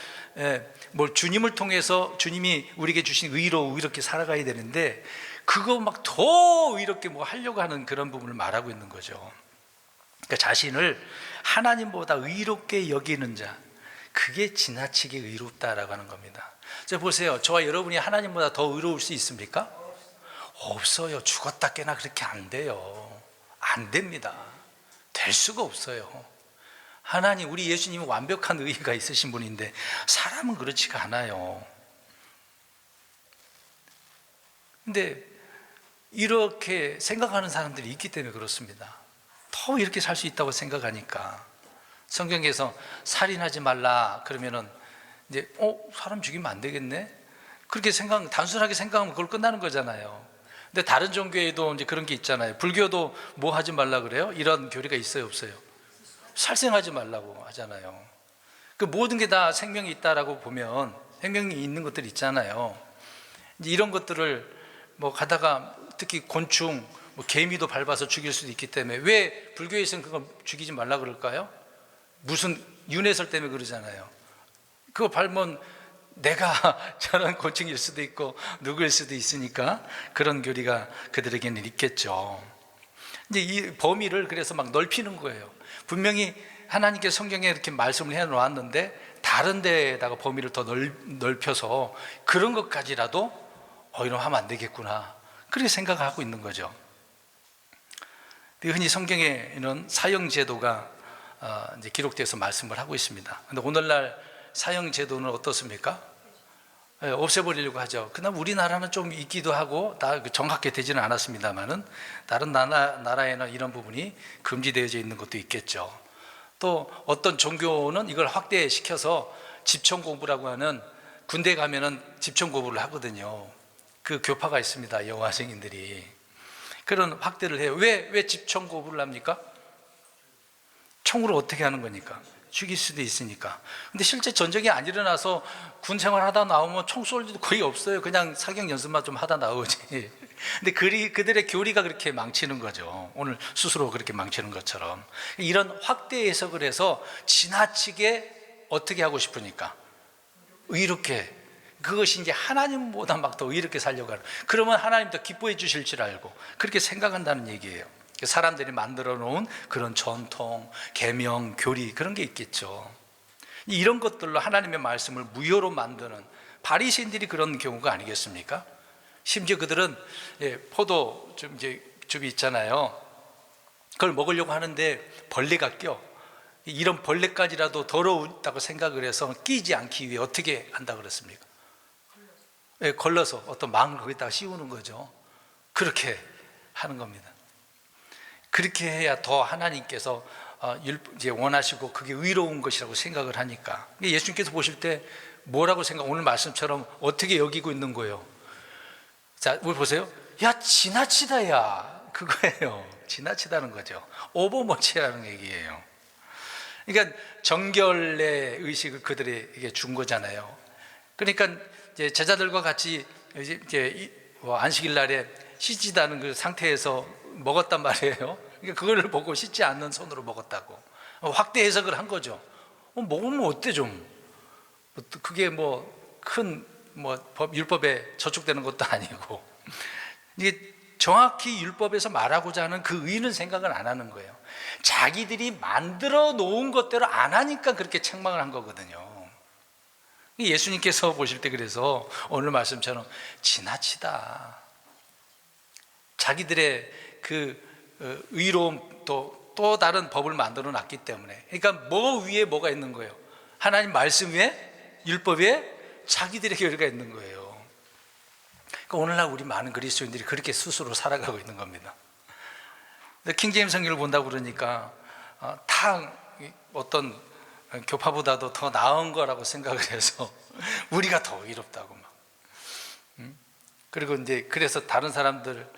Speaker 1: 주님을 통해서 주님이 우리에게 주신 의로 의롭게 살아가야 되는데 그거 막 더 의롭게 하려고 하는 그런 부분을 말하고 있는 거죠. 그러니까 자신을 하나님보다 의롭게 여기는 자, 그게 지나치게 의롭다라고 하는 겁니다. 자, 보세요. 저와 여러분이 하나님보다 더 의로울 수 있습니까? 없어요. 죽었다 깨나 그렇게 안 돼요. 안 됩니다. 될 수가 없어요. 하나님, 우리 예수님은 완벽한 의가 있으신 분인데 사람은 그렇지가 않아요. 근데 이렇게 생각하는 사람들이 있기 때문에 그렇습니다. 더 이렇게 살 수 있다고 생각하니까. 성경에서 살인하지 말라 그러면은 이제 사람 죽이면 안 되겠네, 그렇게 단순하게 생각하면 그걸 끝나는 거잖아요. 근데 다른 종교에도 이제 그런 게 있잖아요. 불교도 뭐 하지 말라 그래요? 이런 교리가 있어요, 없어요? 살생하지 말라고 하잖아요. 그 모든 게 다 생명이 있다라고 보면 생명이 있는 것들이 있잖아요. 이제 이런 것들을 뭐 가다가 특히 곤충, 뭐 개미도 밟아서 죽일 수도 있기 때문에 왜 불교에서는 그거 죽이지 말라 그럴까요? 무슨 윤회설 때문에 그러잖아요. 그거 밟으면 내가 저런 곤충일 수도 있고 누구일 수도 있으니까 그런 교리가 그들에게는 있겠죠. 이제 이 범위를 그래서 막 넓히는 거예요. 분명히 하나님께서 성경에 이렇게 말씀을 해 놓았는데 다른 데에다가 범위를 더 넓혀서 그런 것까지라도 이러면 하면 안 되겠구나, 그렇게 생각하고 있는 거죠. 흔히 성경에는 사형제도가 이제 기록돼서 말씀을 하고 있습니다. 그런데 오늘날 사형제도는 어떻습니까? 없애버리려고 하죠. 그다음 우리나라는 좀 있기도 하고 다 정확하게 되지는 않았습니다만은 다른 나라에는 이런 부분이 금지되어져 있는 것도 있겠죠. 또 어떤 종교는 이걸 확대시켜서 집천공부라고 하는, 군대 가면은 집천공부를 하거든요. 그 교파가 있습니다. 여호와 증인들이 그런 확대를 해요. 왜 집천공부를 합니까? 총으로 어떻게 하는 거니까? 죽일 수도 있으니까. 근데 실제 전쟁이 안 일어나서 군 생활하다 나오면 총 쏠 일도 거의 없어요. 그냥 사격 연습만 좀 하다 나오지. 근데 그들의 교리가 그렇게 망치는 거죠. 오늘 스스로 그렇게 망치는 것처럼. 이런 확대 해석을 해서 지나치게 어떻게 하고 싶으니까? 의롭게. 그것이 이제 하나님보다 막 더 의롭게 살려고 하는. 그러면 하나님 더 기뻐해 주실 줄 알고 그렇게 생각한다는 얘기예요. 사람들이 만들어 놓은 그런 전통, 계명, 교리, 그런 게 있겠죠. 이런 것들로 하나님의 말씀을 무효로 만드는 바리새인들이 그런 경우가 아니겠습니까? 심지어 그들은 포도 즙이 있잖아요. 그걸 먹으려고 하는데 벌레가 껴. 이런 벌레까지라도 더러웠다고 생각을 해서 끼지 않기 위해 어떻게 한다 그랬습니까? 걸러서 어떤 망을 거기다가 씌우는 거죠. 그렇게 하는 겁니다. 그렇게 해야 더 하나님께서 이제 원하시고 그게 의로운 것이라고 생각을 하니까. 예수님께서 보실 때 뭐라고 오늘 말씀처럼 어떻게 여기고 있는 거예요? 자, 우리 보세요. 야, 지나치다, 야. 그거예요. 지나치다는 거죠. 오버머치라는 얘기예요. 그러니까 정결의 의식을 그들에게 준 거잖아요. 그러니까 이제 제자들과 같이 이제 안식일 날에 씻지도 않은 그 상태에서 먹었단 말이에요. 그러니까 그걸 보고 씻지 않는 손으로 먹었다고 확대 해석을 한 거죠. 먹으면 어때 좀? 그게 큰 율법에 저촉되는 것도 아니고. 이게 정확히 율법에서 말하고자 하는 그 의는 생각을 안 하는 거예요. 자기들이 만들어 놓은 것대로 안 하니까 그렇게 책망을 한 거거든요. 예수님께서 보실 때 그래서 오늘 말씀처럼 지나치다. 자기들의 그 의로움 또 다른 법을 만들어 놨기 때문에. 그러니까 뭐 위에 뭐가 있는 거예요? 하나님 말씀 위에, 율법 위에 자기들의 교리가 있는 거예요. 그러니까 오늘날 우리 많은 그리스도인들이 그렇게 스스로 살아가고 있는 겁니다. 킹제임스 성경을 본다고 그러니까 다 어떤 교파보다도 더 나은 거라고 생각을 해서 우리가 더 의롭다고 막. 그리고 이제 그래서 다른 사람들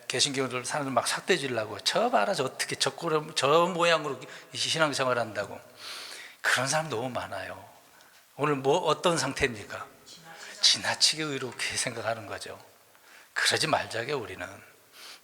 Speaker 1: 개신교를 사람들 막 삭대지려고 저 봐라 저 어떻게 저 모양으로 신앙생활 한다고. 그런 사람 너무 많아요. 오늘 어떤 상태입니까? 지나치게 의롭게 생각하는 거죠. 그러지 말자게 우리는.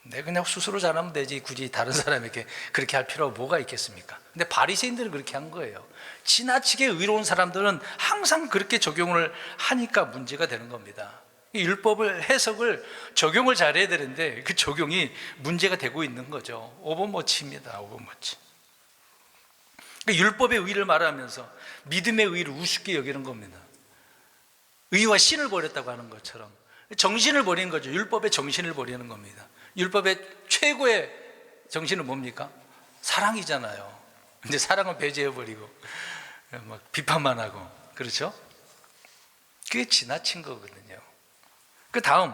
Speaker 1: 내가 그냥 스스로 잘하면 되지 굳이 다른 사람에게 그렇게 할 필요가 뭐가 있겠습니까? 근데 바리새인들은 그렇게 한 거예요. 지나치게 의로운 사람들은 항상 그렇게 적용을 하니까 문제가 되는 겁니다. 율법을 해석을 적용을 잘해야 되는데 그 적용이 문제가 되고 있는 거죠. 오버머치입니다. 오버머치. 율법의 의를 말하면서 믿음의 의를 우습게 여기는 겁니다. 의와 신을 버렸다고 하는 것처럼 정신을 버리는 거죠. 율법의 정신을 버리는 겁니다. 율법의 최고의 정신은 뭡니까? 사랑이잖아요. 근데 사랑은 배제해버리고 막 비판만 하고, 그렇죠? 그게 지나친 거거든요. 그 다음,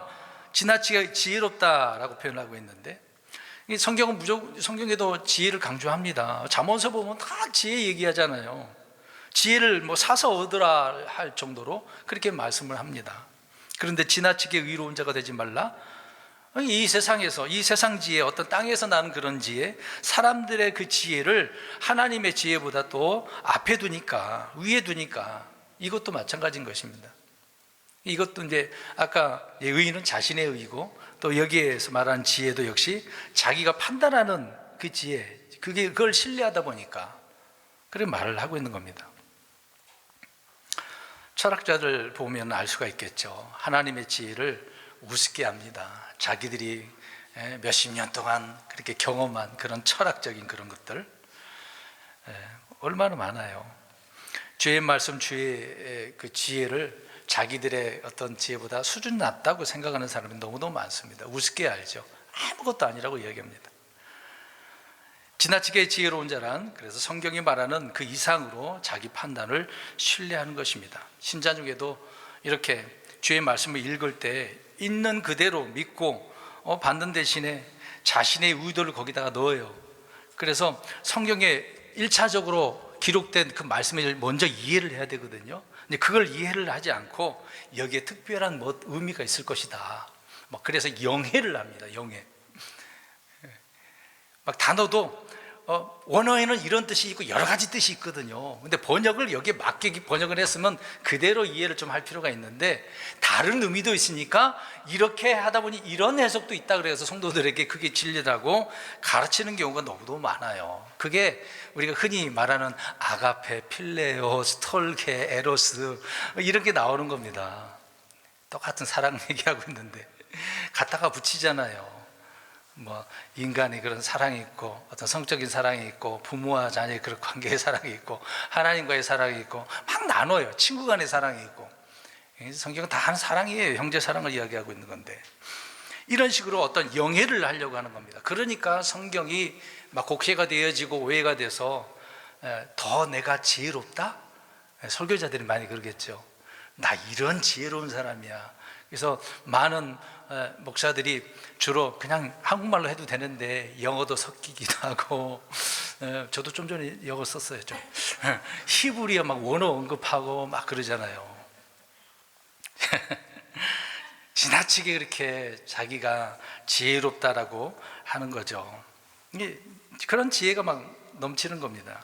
Speaker 1: 지나치게 지혜롭다라고 표현하고 있는데, 성경은 성경에도 지혜를 강조합니다. 잠언서 보면 다 지혜 얘기하잖아요. 지혜를 뭐 사서 얻으라 할 정도로 그렇게 말씀을 합니다. 그런데 지나치게 의로운 자가 되지 말라. 이 세상에서, 이 세상 지혜, 어떤 땅에서 나는 그런 지혜, 사람들의 그 지혜를 하나님의 지혜보다 또 앞에 두니까, 위에 두니까 이것도 마찬가지인 것입니다. 이것도 이제 아까 의는 자신의 의고, 또 여기에서 말하는 지혜도 역시 자기가 판단하는 그 지혜, 그걸 신뢰하다 보니까 그런 말을 하고 있는 겁니다. 철학자들 보면 알 수가 있겠죠. 하나님의 지혜를 우습게 합니다. 자기들이 몇십 년 동안 그렇게 경험한 그런 철학적인 그런 것들 얼마나 많아요. 주의 말씀, 주의 그 지혜를 자기들의 어떤 지혜보다 수준 낮다고 생각하는 사람이 너무너무 많습니다. 우습게 알죠. 아무것도 아니라고 이야기합니다. 지나치게 지혜로운 자란, 그래서 성경이 말하는 그 이상으로 자기 판단을 신뢰하는 것입니다. 신자 중에도 이렇게 주의 말씀을 읽을 때 있는 그대로 믿고 받는 대신에 자신의 의도를 거기다가 넣어요. 그래서 성경에 1차적으로 기록된 그 말씀을 먼저 이해를 해야 되거든요. 근데 그걸 이해를 하지 않고 여기에 특별한 의미가 있을 것이다. 그래서 영해를 합니다. 영해. 막 단어도 원어에는 이런 뜻이 있고 여러 가지 뜻이 있거든요. 근데 번역을 여기에 맞게 번역을 했으면 그대로 이해를 좀 할 필요가 있는데 다른 의미도 있으니까 이렇게 하다 보니 이런 해석도 있다 그래서 성도들에게 그게 진리라고 가르치는 경우가 너무너무 많아요. 그게 우리가 흔히 말하는 아가페, 필레오, 스톨게, 에로스 이런 게 나오는 겁니다. 똑같은 사랑 얘기하고 있는데 갖다가 붙이잖아요. 인간의 그런 사랑이 있고, 어떤 성적인 사랑이 있고, 부모와 자녀의 그런 관계의 사랑이 있고, 하나님과의 사랑이 있고, 막 나눠요. 친구 간의 사랑이 있고. 성경은 다 한 사랑이에요. 형제 사랑을 이야기하고 있는 건데, 이런 식으로 어떤 영해를 하려고 하는 겁니다. 그러니까 성경이 막 곡해가 되어지고 오해가 돼서 더 내가 지혜롭다? 설교자들이 많이 그러겠죠. 나 이런 지혜로운 사람이야. 그래서 많은 목사들이 주로 그냥 한국말로 해도 되는데 영어도 섞이기도 하고, 저도 좀 전에 영어 썼어요. 좀 히브리어 막 원어 언급하고 막 그러잖아요. 지나치게 그렇게 자기가 지혜롭다라고 하는 거죠. 그런 지혜가 막 넘치는 겁니다.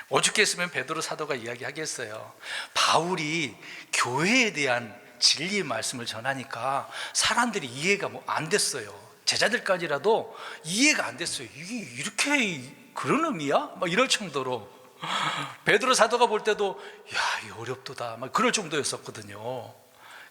Speaker 1: 오죽했으면 베드로 사도가 이야기하겠어요. 바울이 교회에 대한 진리의 말씀을 전하니까 사람들이 이해가 안 됐어요. 제자들까지라도 이해가 안 됐어요. 이게 이렇게 그런 의미야? 막 이럴 정도로 베드로 사도가 볼 때도 야, 이거 어렵도다 막 그럴 정도였었거든요.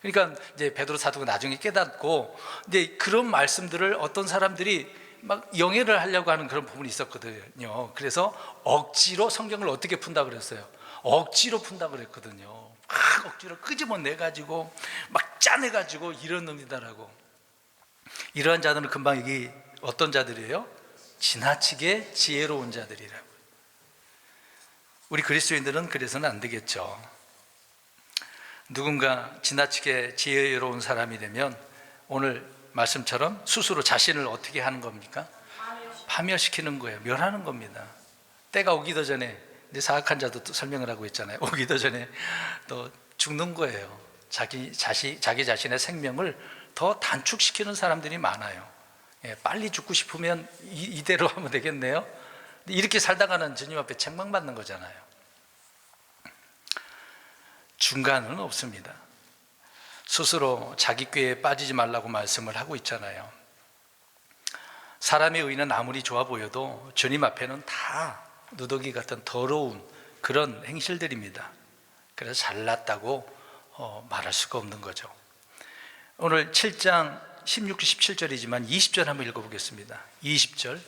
Speaker 1: 그러니까 이제 베드로 사도가 나중에 깨닫고 이제 그런 말씀들을 어떤 사람들이 막 영해를 하려고 하는 그런 부분이 있었거든요. 그래서 억지로 성경을 어떻게 푼다 그랬어요? 억지로 푼다 그랬거든요. 막 억지로 끄집어내가지고 막 짜내가지고 이런 놈이다라고. 이러한 자들은 금방 여기 어떤 자들이에요? 지나치게 지혜로운 자들이라고. 우리 그리스도인들은 그래서는 안 되겠죠. 누군가 지나치게 지혜로운 사람이 되면 오늘 말씀처럼 스스로 자신을 어떻게 하는 겁니까? 파멸시키는 거예요. 멸하는 겁니다. 때가 오기도 전에, 이제 사악한 자도 또 설명을 하고 있잖아요. 오기도 전에 또 죽는 거예요. 자기 자신의 생명을 더 단축시키는 사람들이 많아요. 빨리 죽고 싶으면 이대로 하면 되겠네요. 이렇게 살다가는 주님 앞에 책망받는 거잖아요. 중간은 없습니다. 스스로 자기 꾀에 빠지지 말라고 말씀을 하고 있잖아요. 사람의 의는 아무리 좋아 보여도 주님 앞에는 다 누더기 같은 더러운 그런 행실들입니다. 그래서 잘났다고 말할 수가 없는 거죠. 오늘 7장 16, 17절이지만 20절 한번 읽어보겠습니다. 20절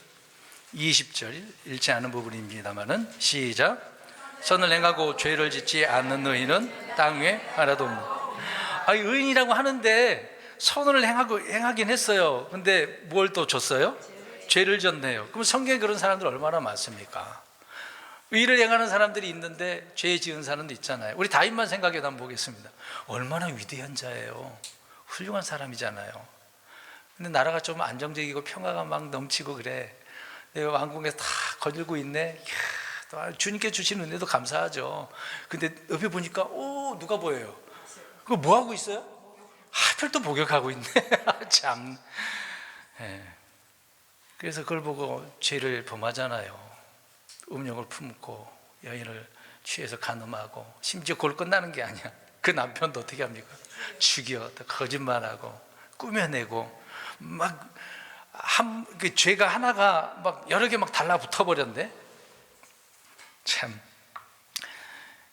Speaker 1: 20절 읽지 않은 부분입니다만은 시작. 선을 행하고 죄를 짓지 않는 의인은 땅 위에 하나도 없는. 의인이라고 하는데 선을 행하긴 했어요. 근데 뭘 또 줬어요? 죄를 졌네요. 그럼 성경에 그런 사람들 얼마나 많습니까? 의를 행하는 사람들이 있는데 죄 지은 사람도 있잖아요. 우리 다윗만 생각해도 한번 보겠습니다. 얼마나 위대한 자예요. 훌륭한 사람이잖아요. 근데 나라가 좀 안정적이고 평화가 막 넘치고 그래. 왕궁에 다 거닐고 있네. 이야, 주님께 주신 은혜도 감사하죠. 근데 옆에 보니까 누가 보여요? 그거 뭐 하고 있어요? 하필 또 목욕하고 있네. 참. 그래서 그걸 보고 죄를 범하잖아요. 음욕을 품고 여인을 취해서 간음하고, 심지어 그걸 끝나는 게 아니야. 그 남편도 어떻게 합니까? 죽여, 거짓말하고 꾸며내고 그 죄가 하나가 막 여러 개 막 달라붙어 버렸네. 참.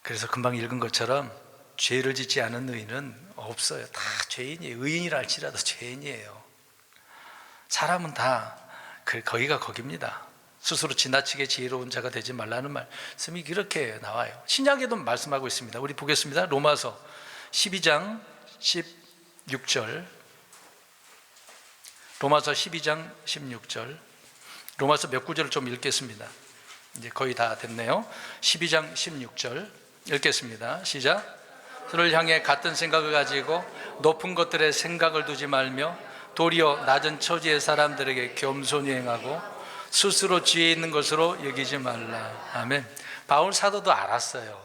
Speaker 1: 그래서 금방 읽은 것처럼 죄를 짓지 않은 의인은 없어요. 다 죄인이에요. 의인이라 할지라도 죄인이에요. 사람은 다 거기가 거깁니다. 스스로 지나치게 지혜로운 자가 되지 말라는 말씀이 이렇게 나와요. 신약에도 말씀하고 있습니다. 우리 보겠습니다. 로마서 12장 16절. 로마서 12장 16절. 로마서 몇 구절을 좀 읽겠습니다. 이제 거의 다 됐네요. 12장 16절 읽겠습니다. 시작. 서로를 향해 같은 생각을 가지고 높은 것들의 생각을 두지 말며 도리어 낮은 처지의 사람들에게 겸손히 행하고 스스로 지혜 있는 것으로 여기지 말라. 아멘. 바울 사도도 알았어요.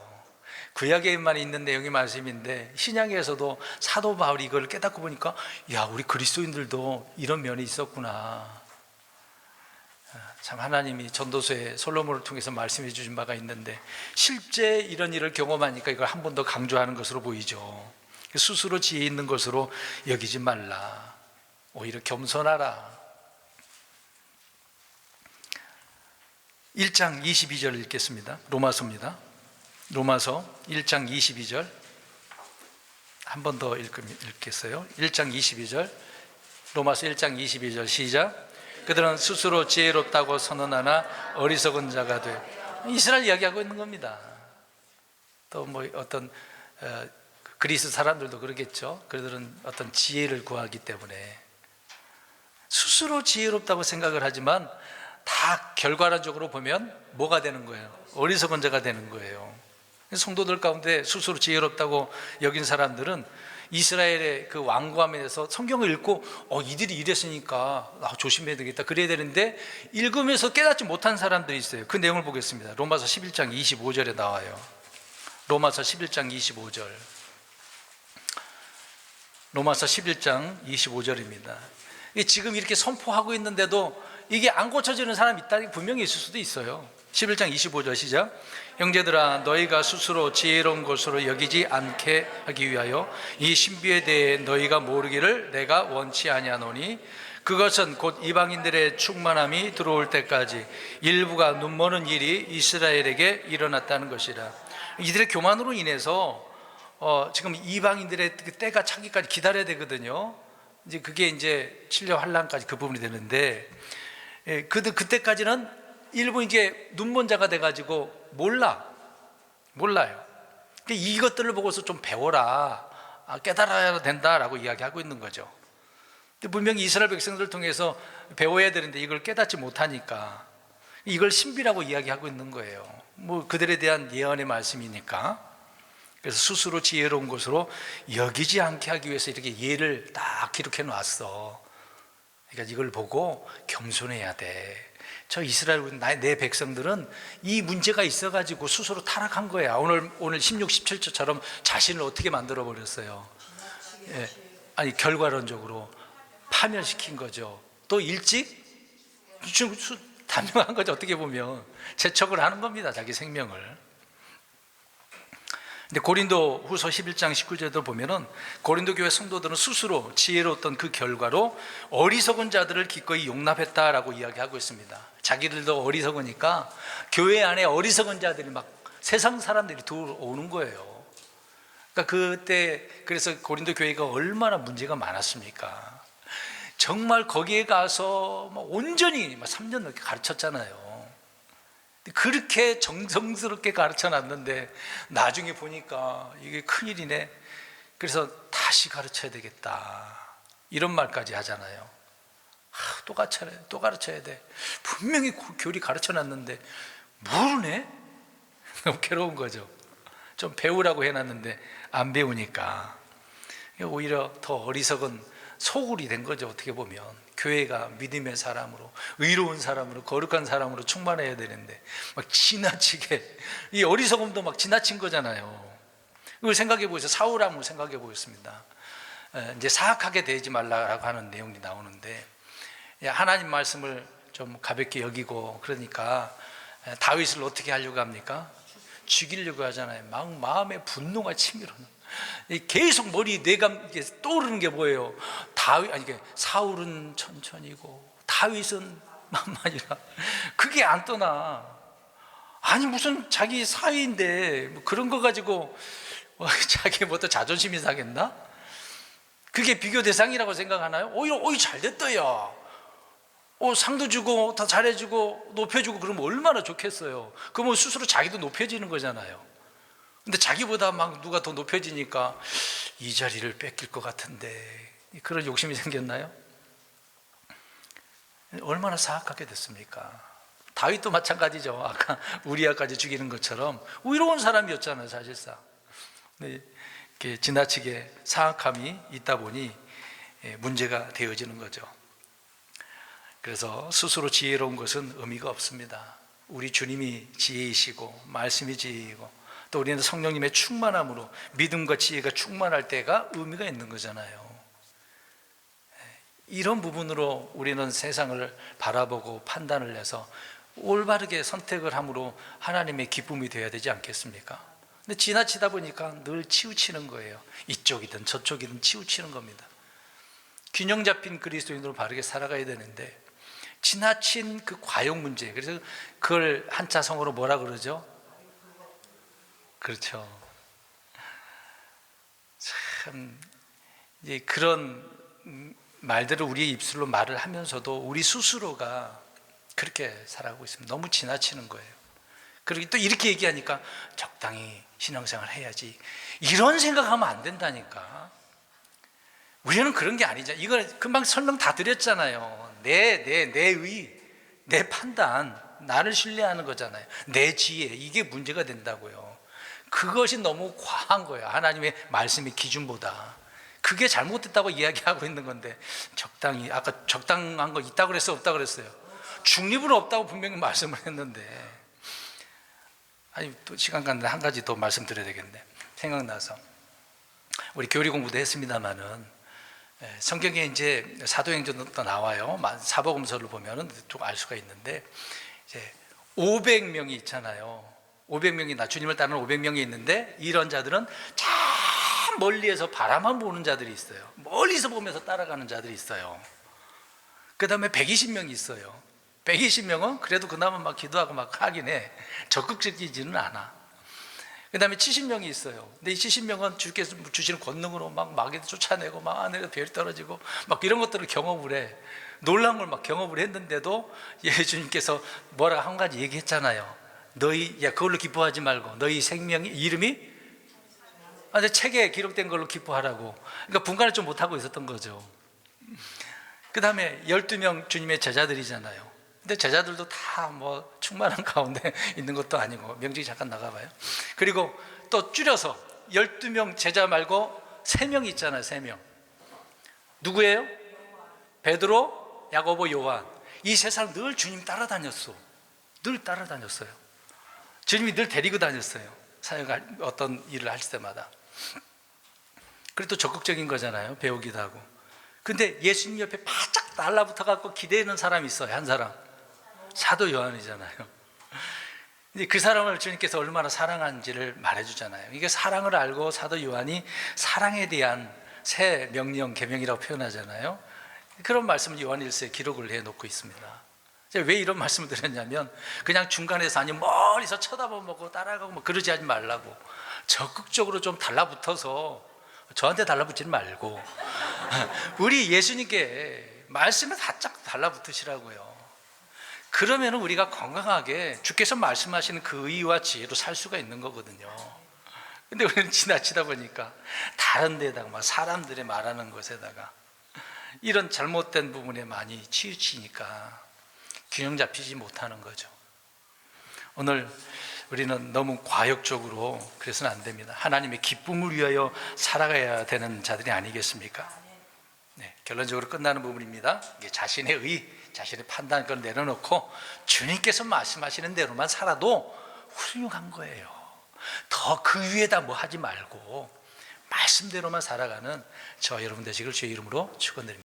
Speaker 1: 구약에만 있는 내용의 말씀인데 신약에서도 사도 바울이 이걸 깨닫고 보니까 야, 우리 그리스도인들도 이런 면이 있었구나. 참 하나님이 전도서에 솔로몬을 통해서 말씀해 주신 바가 있는데 실제 이런 일을 경험하니까 이걸 한 번 더 강조하는 것으로 보이죠. 스스로 지혜 있는 것으로 여기지 말라. 오히려 겸손하라. 1장 22절 읽겠습니다. 로마서입니다. 로마서 1장 22절 한 번 더 읽겠어요. 1장 22절 로마서 1장 22절 시작. 그들은 스스로 지혜롭다고 선언하나 어리석은 자가 돼. 이스라엘 이야기하고 있는 겁니다. 또 어떤 그리스 사람들도 그러겠죠. 그들은 어떤 지혜를 구하기 때문에 스스로 지혜롭다고 생각을 하지만 다 결과론적으로 보면 뭐가 되는 거예요? 어리석은 자가 되는 거예요. 성도들 가운데 스스로 지혜롭다고 여긴 사람들은 이스라엘의 그 왕구함에 대해서 성경을 읽고 이들이 이랬으니까 조심해야 되겠다 그래야 되는데 읽으면서 깨닫지 못한 사람들이 있어요. 그 내용을 보겠습니다. 로마서 11장 25절에 나와요. 로마서 11장 25절. 로마서 11장 25절입니다. 지금 이렇게 선포하고 있는데도 이게 안 고쳐지는 사람이 있다는 게 분명히 있을 수도 있어요. 11장 25절 시작. 형제들아 너희가 스스로 지혜로운 것으로 여기지 않게 하기 위하여 이 신비에 대해 너희가 모르기를 내가 원치 아니하노니 그것은 곧 이방인들의 충만함이 들어올 때까지 일부가 눈머는 일이 이스라엘에게 일어났다는 것이라. 이들의 교만으로 인해서 지금 이방인들의 때가 차기까지 기다려야 되거든요. 이제 그게 이제 7년 환란까지 그 부분이 되는데 그때까지는 일부 이제 눈먼 자가 돼가지고 몰라요. 이것들을 보고서 좀 배워라, 깨달아야 된다라고 이야기하고 있는 거죠. 근데 분명히 이스라엘 백성들을 통해서 배워야 되는데 이걸 깨닫지 못하니까 이걸 신비라고 이야기하고 있는 거예요. 그들에 대한 예언의 말씀이니까. 그래서 스스로 지혜로운 것으로 여기지 않게 하기 위해서 이렇게 예를 딱 기록해 놨어. 그러니까 이걸 보고 겸손해야 돼. 저 이스라엘 내 백성들은 이 문제가 있어가지고 스스로 타락한 거야. 오늘 16, 17절처럼 자신을 어떻게 만들어 버렸어요? 결과론적으로 파멸시킨 거죠. 또 일찍 단명한 거죠. 어떻게 보면 재촉을 하는 겁니다. 자기 생명을. 근데 고린도 후서 11장 19절도 보면은 고린도 교회 성도들은 스스로 지혜로웠던 그 결과로 어리석은 자들을 기꺼이 용납했다라고 이야기하고 있습니다. 자기들도 어리석으니까 교회 안에 어리석은 자들이 막 세상 사람들이 들어오는 거예요. 그러니까 그때 그래서 고린도 교회가 얼마나 문제가 많았습니까? 정말 거기에 가서 온전히 3년 넘게 가르쳤잖아요. 그렇게 정성스럽게 가르쳐 놨는데 나중에 보니까 이게 큰일이네. 그래서 다시 가르쳐야 되겠다, 이런 말까지 하잖아요. 또 가르쳐야 돼. 분명히 교리 가르쳐 놨는데 모르네? 너무 괴로운 거죠. 좀 배우라고 해놨는데 안 배우니까 오히려 더 어리석은 소굴이 된 거죠. 어떻게 보면 교회가 믿음의 사람으로, 의로운 사람으로, 거룩한 사람으로 충만해야 되는데 막 지나치게, 이 어리석음도 막 지나친 거잖아요. 이걸 생각해 보세요. 사울 한번 생각해 보겠습니다. 이제 사악하게 대하지 말라고 하는 내용이 나오는데, 하나님 말씀을 좀 가볍게 여기고, 그러니까 다윗을 어떻게 하려고 합니까? 죽이려고 하잖아요. 막 마음에 분노가 치밀어요. 계속 머리 뇌감 떠오르는 게 뭐예요? 사울은 천천히고 다윗은 만만이라. 그게 안 떠나. 아니 무슨 자기 사위인데 뭐 그런 거 가지고 자기 뭐 또 자존심이 상했나? 그게 비교 대상이라고 생각하나요? 오히려 잘 됐다 야, 상도 주고 더 잘해주고 높여주고 그러면 얼마나 좋겠어요. 그러면 스스로 자기도 높여지는 거잖아요. 근데 자기보다 막 누가 더 높여지니까 이 자리를 뺏길 것 같은데, 그런 욕심이 생겼나요? 얼마나 사악하게 됐습니까? 다윗도 마찬가지죠. 아까 우리아까지 죽이는 것처럼 의로운 사람이었잖아요, 사실상. 근데 이렇게 지나치게 사악함이 있다 보니 문제가 되어지는 거죠. 그래서 스스로 지혜로운 것은 의미가 없습니다. 우리 주님이 지혜이시고 말씀이 지혜이고, 또 우리는 성령님의 충만함으로 믿음과 지혜가 충만할 때가 의미가 있는 거잖아요. 이런 부분으로 우리는 세상을 바라보고 판단을 해서 올바르게 선택을 함으로 하나님의 기쁨이 되어야 되지 않겠습니까? 근데 지나치다 보니까 늘 치우치는 거예요. 이쪽이든 저쪽이든 치우치는 겁니다. 균형 잡힌 그리스도인으로 바르게 살아가야 되는데 지나친 그 과욕 문제, 그래서 그걸 한자성어로 뭐라 그러죠? 그렇죠. 참 이제 그런 말들을 우리의 입술로 말을 하면서도 우리 스스로가 그렇게 살아가고 있습니다. 너무 지나치는 거예요. 그리고 또 이렇게 얘기하니까 적당히 신앙생활 해야지, 이런 생각하면 안 된다니까. 우리는 그런 게 아니죠. 이걸 금방 설명 다 드렸잖아요. 내 판단, 나를 신뢰하는 거잖아요. 내 지혜, 이게 문제가 된다고요. 그것이 너무 과한 거예요. 하나님의 말씀의 기준보다. 그게 잘못됐다고 이야기하고 있는 건데, 적당히, 아까 적당한 거 있다고 그랬어요, 없다고 그랬어요? 중립은 없다고 분명히 말씀을 했는데, 아니 또 시간 갔는데 한 가지 더 말씀드려야 되겠네. 생각나서 우리 교리 공부도 했습니다만은 성경에 이제 사도행전도 나와요. 사복음서를 보면은 좀 알 수가 있는데, 이제 500명이 있잖아요. 500명이 주님을 따르는 500명이 있는데, 이런 자들은 참 멀리에서 바라만 보는 자들이 있어요. 멀리서 보면서 따라가는 자들이 있어요. 그 다음에 120명이 있어요. 120명은 그래도 그나마 막 기도하고 막 하긴 해. 적극적이지는 않아. 그 다음에 70명이 있어요. 근데 이 70명은 주께서 주시는 권능으로 막 마귀도 쫓아내고 막 하늘에서 별이 떨어지고 막 이런 것들을 경험을 해. 놀라운 걸 막 경험을 했는데도 예수님께서 뭐라 한 가지 얘기했잖아요. 그걸로 기뻐하지 말고 너희 생명이, 이름이 내 책에 기록된 걸로 기뻐하라고. 그러니까 분간을 좀 못하고 있었던 거죠. 그 다음에 12명 주님의 제자들이잖아요. 근데 제자들도 다 뭐 충만한 가운데 있는 것도 아니고, 명직이 잠깐 나가봐요. 그리고 또 줄여서 12명 제자 말고 3명이 있잖아요. 3명 누구예요? 베드로, 야고보, 요한. 이 세 사람 늘 주님 따라다녔어. 늘 따라다녔어요. 주님이 늘 데리고 다녔어요. 사역할 어떤 일을 할 때마다. 그리고 또 적극적인 거잖아요. 배우기도 하고. 근데 예수님 옆에 바짝 달라붙어 갖고 기대는 사람이 있어요. 한 사람, 사도 요한이잖아요. 이제 그 사람을 주님께서 얼마나 사랑하는지를 말해주잖아요. 이게 사랑을 알고 사도 요한이 사랑에 대한 새 명령, 계명이라고 표현하잖아요. 그런 말씀을 요한일서에 기록을 해놓고 있습니다. 제가 왜 이런 말씀을 드렸냐면, 그냥 중간에서 아니면 멀리서 쳐다보고 따라가고 뭐 그러지 하지 말라고. 적극적으로 좀 달라붙어서, 저한테 달라붙지는 말고 우리 예수님께 말씀에 바짝 달라붙으시라고요. 그러면 우리가 건강하게 주께서 말씀하시는 그 의와 지혜로 살 수가 있는 거거든요. 근데 우리는 지나치다 보니까 다른 데다가 막 사람들이 말하는 것에다가 이런 잘못된 부분에 많이 치우치니까 균형 잡히지 못하는 거죠. 오늘 우리는 너무 과욕적으로 그래서는 안 됩니다. 하나님의 기쁨을 위하여 살아가야 되는 자들이 아니겠습니까? 네, 결론적으로 끝나는 부분입니다. 이게 자신의 의, 자신의 판단 그걸 내려놓고 주님께서 말씀하시는 대로만 살아도 훌륭한 거예요. 더 그 위에다 뭐 하지 말고 말씀대로만 살아가는 저 여러분 되시길 주의 이름으로 축원드립니다.